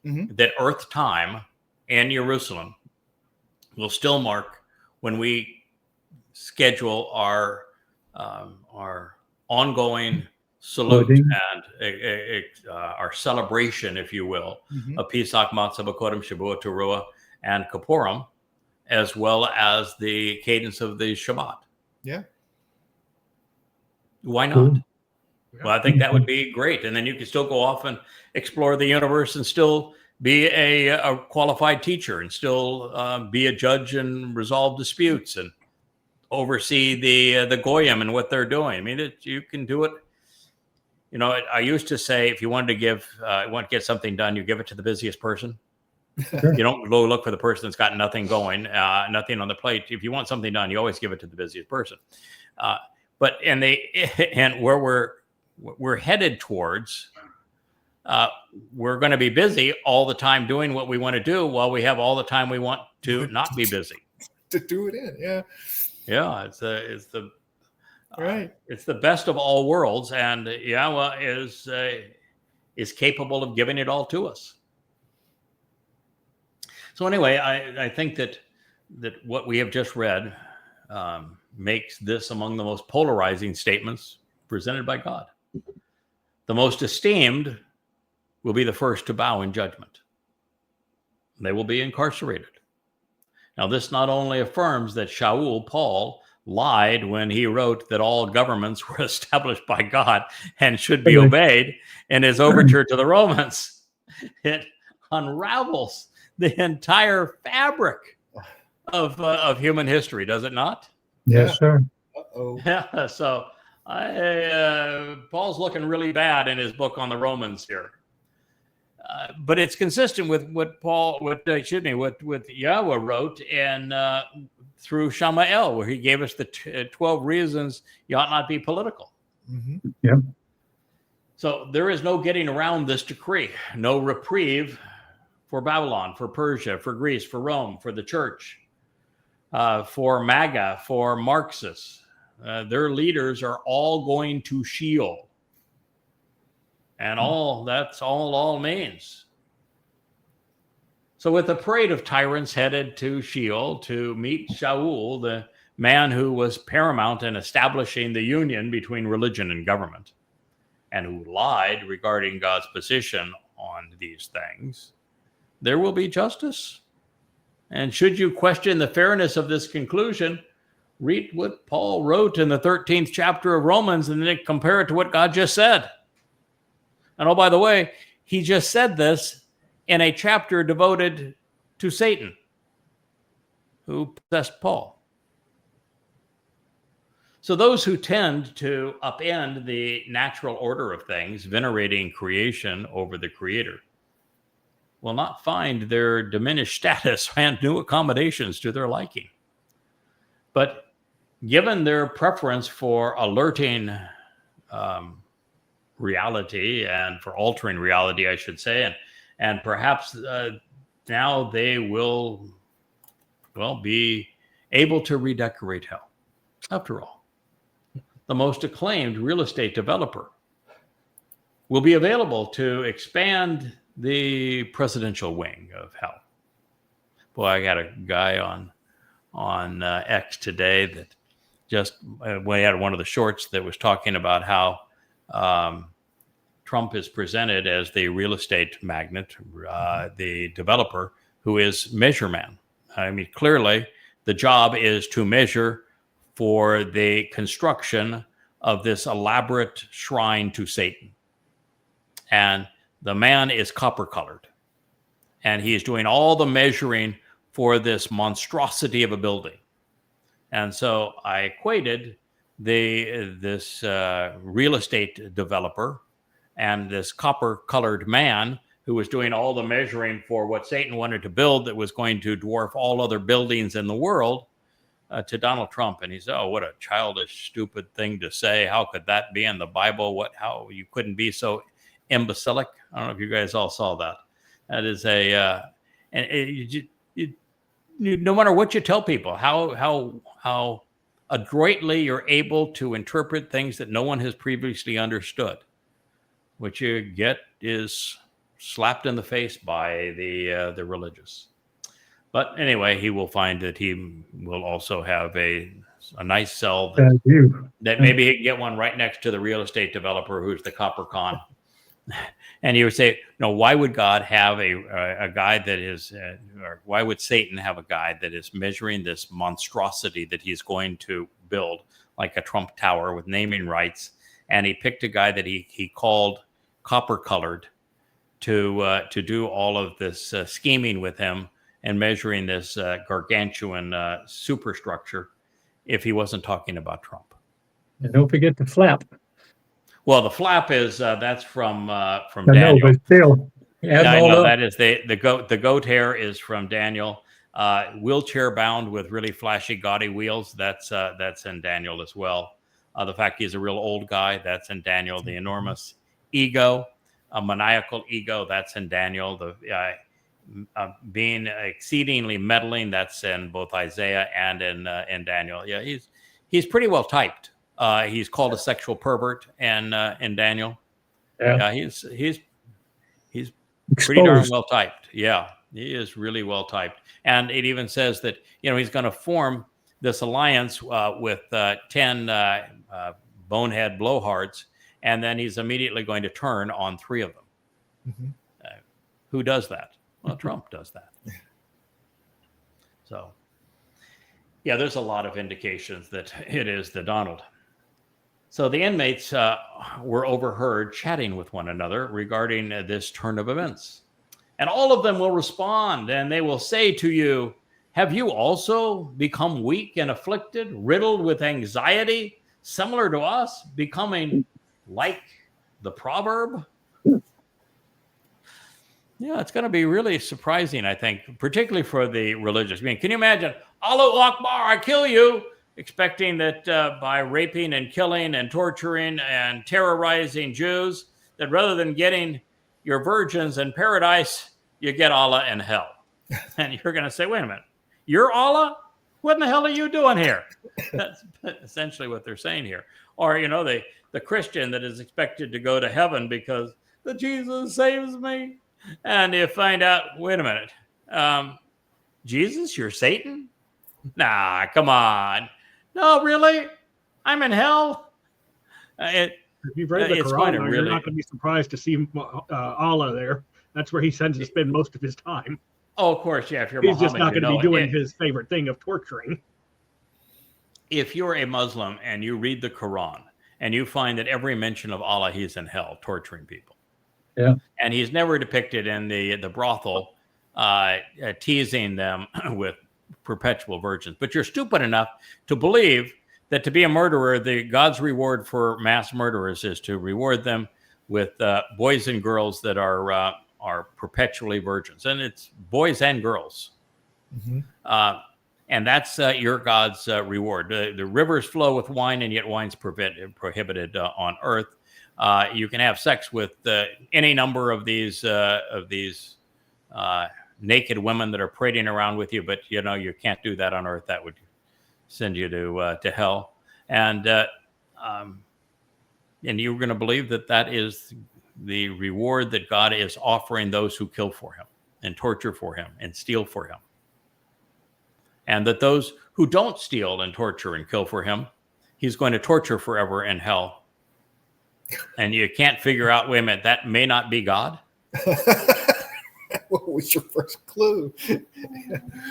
That Earth time and Jerusalem will still mark when we schedule our ongoing salute and our celebration, if you will, of Pesach, Matzah, B'Kodem, Shavuot, Towrah, and Kippurim, as well as the cadence of the Shabbat. Yeah. Why not? Well, I think that would be great. And then you can still go off and explore the universe and still be a qualified teacher and still be a judge and resolve disputes and oversee the Goyim and what they're doing. I mean, you can do it. I used to say, if you wanted to get something done, you give it to the busiest person. You don't go look for the person that's got nothing going, nothing on the plate. If you want something done, you always give it to the busiest person. But where we're headed towards, we're going to be busy all the time doing what we want to do, while we have all the time we want to not be busy. To do it in, yeah. Yeah, it's the best of all worlds, and Yahweh is capable of giving it all to us. So anyway, I think that what we have just read makes this among the most polarizing statements presented by God. The most esteemed will be the first to bow in judgment. They will be incarcerated. Now, this not only affirms that Paul, lied when he wrote that all governments were established by God and should be obeyed in his overture to the Romans. It unravels the entire fabric of human history, does it not? Yes, sir. Yeah. So Paul's looking really bad in his book on the Romans here. But it's consistent with what Yahweh wrote through Shamael, where he gave us the 12 reasons you ought not be political. Yeah. So there is no getting around this decree. No reprieve for Babylon, for Persia, for Greece, for Rome, for the church, for MAGA, for Marxists. Their leaders are all going to Sheol. And that's all means. So with a parade of tyrants headed to Sheol to meet Shaul, the man who was paramount in establishing the union between religion and government, and who lied regarding God's position on these things, there will be justice. And should you question the fairness of this conclusion, read what Paul wrote in the 13th chapter of Romans and then compare it to what God just said. And oh, by the way, he just said this in a chapter devoted to Satan, who possessed Paul. So those who tend to upend the natural order of things, venerating creation over the Creator, will not find their diminished status and new accommodations to their liking. But given their preference for alerting reality and for altering reality, I should say, and perhaps now they will, be able to redecorate hell. After all, the most acclaimed real estate developer will be available to expand the presidential wing of hell. Boy, I got a guy on X today that just we had one of the shorts that was talking about how Trump is presented as the real estate magnate, the developer who is measure man. I mean, clearly the job is to measure for the construction of this elaborate shrine to Satan. And the man is copper colored. And he is doing all the measuring for this monstrosity of a building. And so I equated this real estate developer and this copper-colored man who was doing all the measuring for what Satan wanted to build that was going to dwarf all other buildings in the world to Donald Trump. And he said, oh, what a childish, stupid thing to say. How could that be in the Bible? How you couldn't be so imbecilic? I don't know if you guys all saw that. That is no matter what you tell people, how adroitly you're able to interpret things that no one has previously understood. What you get is slapped in the face by the religious. But anyway, he will find that he will also have a nice cell that maybe he can get one right next to the real estate developer who's the copper con. And he would say, no, why would God have a guy that is, or why would Satan have a guy that is measuring this monstrosity that he's going to build, like a Trump Tower with naming rights? And he picked a guy that he called copper colored to do all of this scheming with him and measuring this gargantuan superstructure if he wasn't talking about Trump. And don't forget the flap. Well, the flap is that's from Daniel. No, but still, that is the goat. The goat hair is from Daniel. Wheelchair bound with really flashy, gaudy wheels. That's in Daniel as well. The fact he's a real old guy. That's in Daniel. The enormous ego, a maniacal ego. That's in Daniel. The being exceedingly meddling. That's in both Isaiah and in Daniel. Yeah, he's pretty well typed. He's called a sexual pervert in Daniel. Yeah, he's pretty darn well typed. Yeah, he is really well typed. And it even says that, he's going to form this alliance with 10 bonehead blowhards, and then he's immediately going to turn on 3 of them. Mm-hmm. Who does that? Well, Trump does that. So, yeah, there's a lot of indications that it is the Donald. So the inmates were overheard chatting with one another regarding this turn of events. And all of them will respond, and they will say to you, have you also become weak and afflicted, riddled with anxiety, similar to us, becoming like the proverb? Yeah, it's going to be really surprising, I think, particularly for the religious. I mean, can you imagine, Allahu Akbar, I kill you, expecting that by raping and killing and torturing and terrorizing Jews, that rather than getting your virgins in paradise, you get Allah in hell. And you're going to say, wait a minute, you're Allah? What in the hell are you doing here? That's essentially what they're saying here. Or, the Christian that is expected to go to heaven because the Jesus saves me. And you find out, wait a minute, Jesus, you're Satan? Nah, come on. No, really? I'm in hell? If you've read the It's Quran, going to though, really- you're not going to be surprised to see Allah there. That's where he tends to spend most of his time. Oh, of course, yeah. If you're He's just Muhammad, not you going to know be doing it. his favorite thing of torturing. If you're a Muslim and you read the Quran and you find that every mention of Allah, he's in hell torturing people. Yeah. And he's never depicted in the brothel teasing them with perpetual virgins. But you're stupid enough to believe that to be a murderer, God's reward for mass murderers is to reward them with boys and girls that are perpetually virgins. And it's boys and girls. Mm-hmm. And that's your God's reward. The rivers flow with wine, and yet wine's prohibited on earth. You can have sex with any number of these naked women that are parading around with you, but you can't do that on earth. That would send you to hell. And you're going to believe that is the reward that God is offering those who kill for him and torture for him and steal for him. And that those who don't steal and torture and kill for him, he's going to torture forever in hell. And you can't figure out, wait a minute, that may not be God? What was your first clue?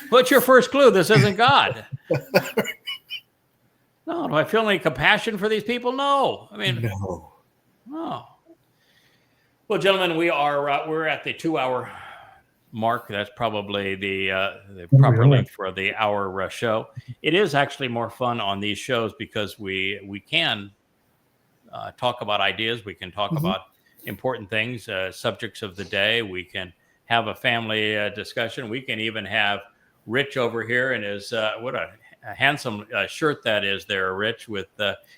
What's your first clue? This isn't God. No, do I feel any compassion for these people? No. I mean, No. Well, gentlemen, we're at the 2-hour mark. That's probably the proper length for the hour show. It is actually more fun on these shows because we can talk about ideas. We can talk about important things, subjects of the day. We can have a family discussion. We can even have Rich over here and his what a handsome shirt that is there, Rich. With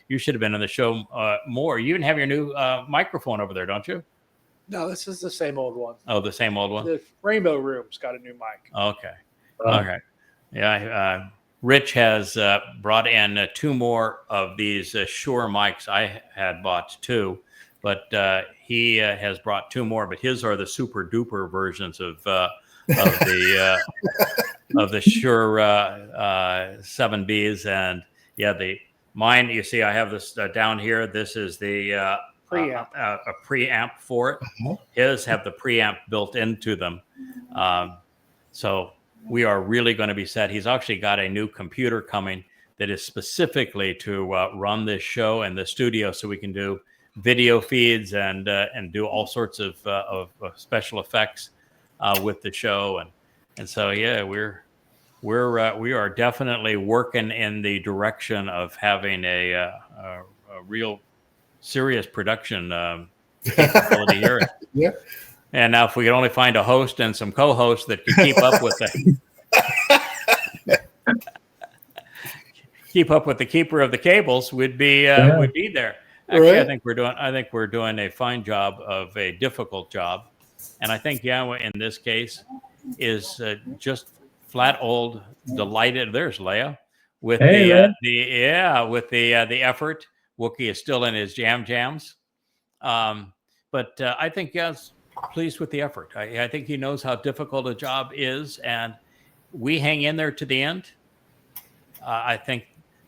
you should have been on the show more. You even have your new microphone over there, don't you? No, this is the same old one. Oh, the same old one. The Rainbow Room's got a new mic. Okay. Okay. Yeah. Rich has brought in 2 more of these Shure mics. I had bought 2, but he has brought 2 more. But his are the super duper versions of the Shure 7Bs. And yeah, mine. You see, I have this down here. This is the Preamp. A preamp for it. His have the preamp built into them. So we are really going to be set. He's actually got a new computer coming that is specifically to run this show in the studio, so we can do video feeds and do all sorts of special effects with the show. And so yeah, we are definitely working in the direction of having a real serious production capability here. Yeah. And now if we could only find a host and some co-hosts that could keep up with the keeper of the cables, we'd be there. Actually, Right. I think we're doing a fine job of a difficult job. And I think Yahowah in this case is just flat old delighted. There's Leia with the effort. Wookie is still in his jams. But I think Yah's pleased with the effort. I think he knows how difficult a job is, and we hang in there to the end. I think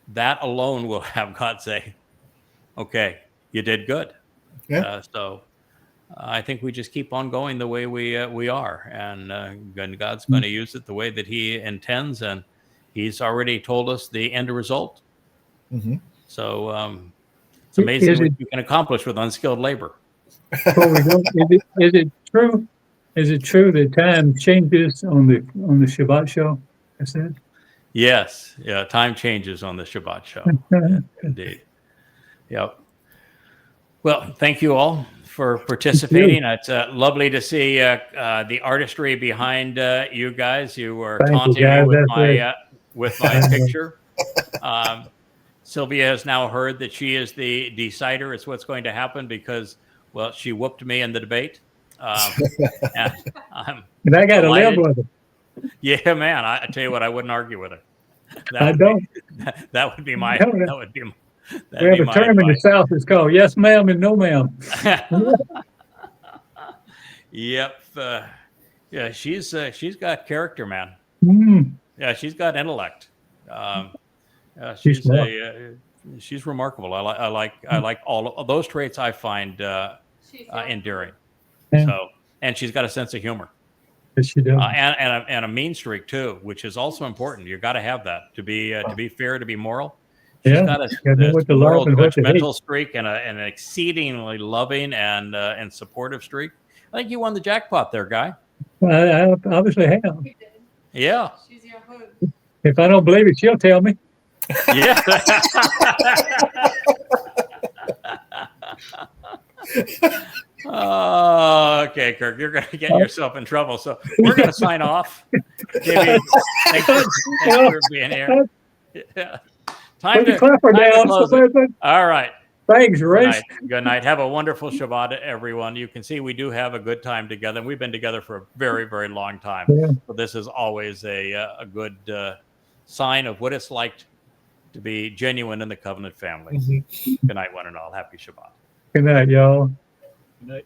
that alone will have God say, okay, you did good. Yeah. So I think we just keep on going the way we are, and God's going to use it the way that he intends, and he's already told us the end result. Mm-hmm. So it's amazing what you can accomplish with unskilled labor. Before we go, is it true? Is it true that time changes on the Shabbat show? I said. Yes, yeah, time changes on the Shabbat show. Yeah, indeed. Yep. Well, thank you all for participating. It's lovely to see the artistry behind you guys. You were taunting me with my picture. Sylvia has now heard that she is the decider. It's what's going to happen because, well, she whooped me in the debate. And I got to live with it. Yeah, man. I tell you what, I wouldn't argue with her. I don't. That would be my. No, that would be. We have a term in the South. It's called "yes, ma'am" and "no, ma'am." Yep. Yeah, she's got character, man. Mm, Yeah, she's got intellect. She's smart. She's remarkable. I like all of those traits. I find endearing. Yeah. So, and she's got a sense of humor. Yes, she does. And a mean streak too, which is also important. You got to have that to be fair, to be moral. She's Yeah, got you know a what to moral love and what to hate. judgmental streak and an exceedingly loving and supportive streak. I think you won the jackpot there, Guy. I obviously have. We did. Yeah. She's Yahoo. If I don't believe it, she'll tell me. Yeah. Oh, okay, Kirk, you're going to get yourself in trouble. So we're going to sign off. Jimmy, thanks for being here. Yeah. Time to clap her down. close it. All right. Thanks, Good Rich. night. Good night. Have a wonderful Shabbat, everyone. You can see we do have a good time together. We've been together for a very, very long time. Yeah. So this is always a good sign of what it's like to be genuine in the covenant family. Good night, one and all. Happy Shabbat. Good night, y'all. Good night.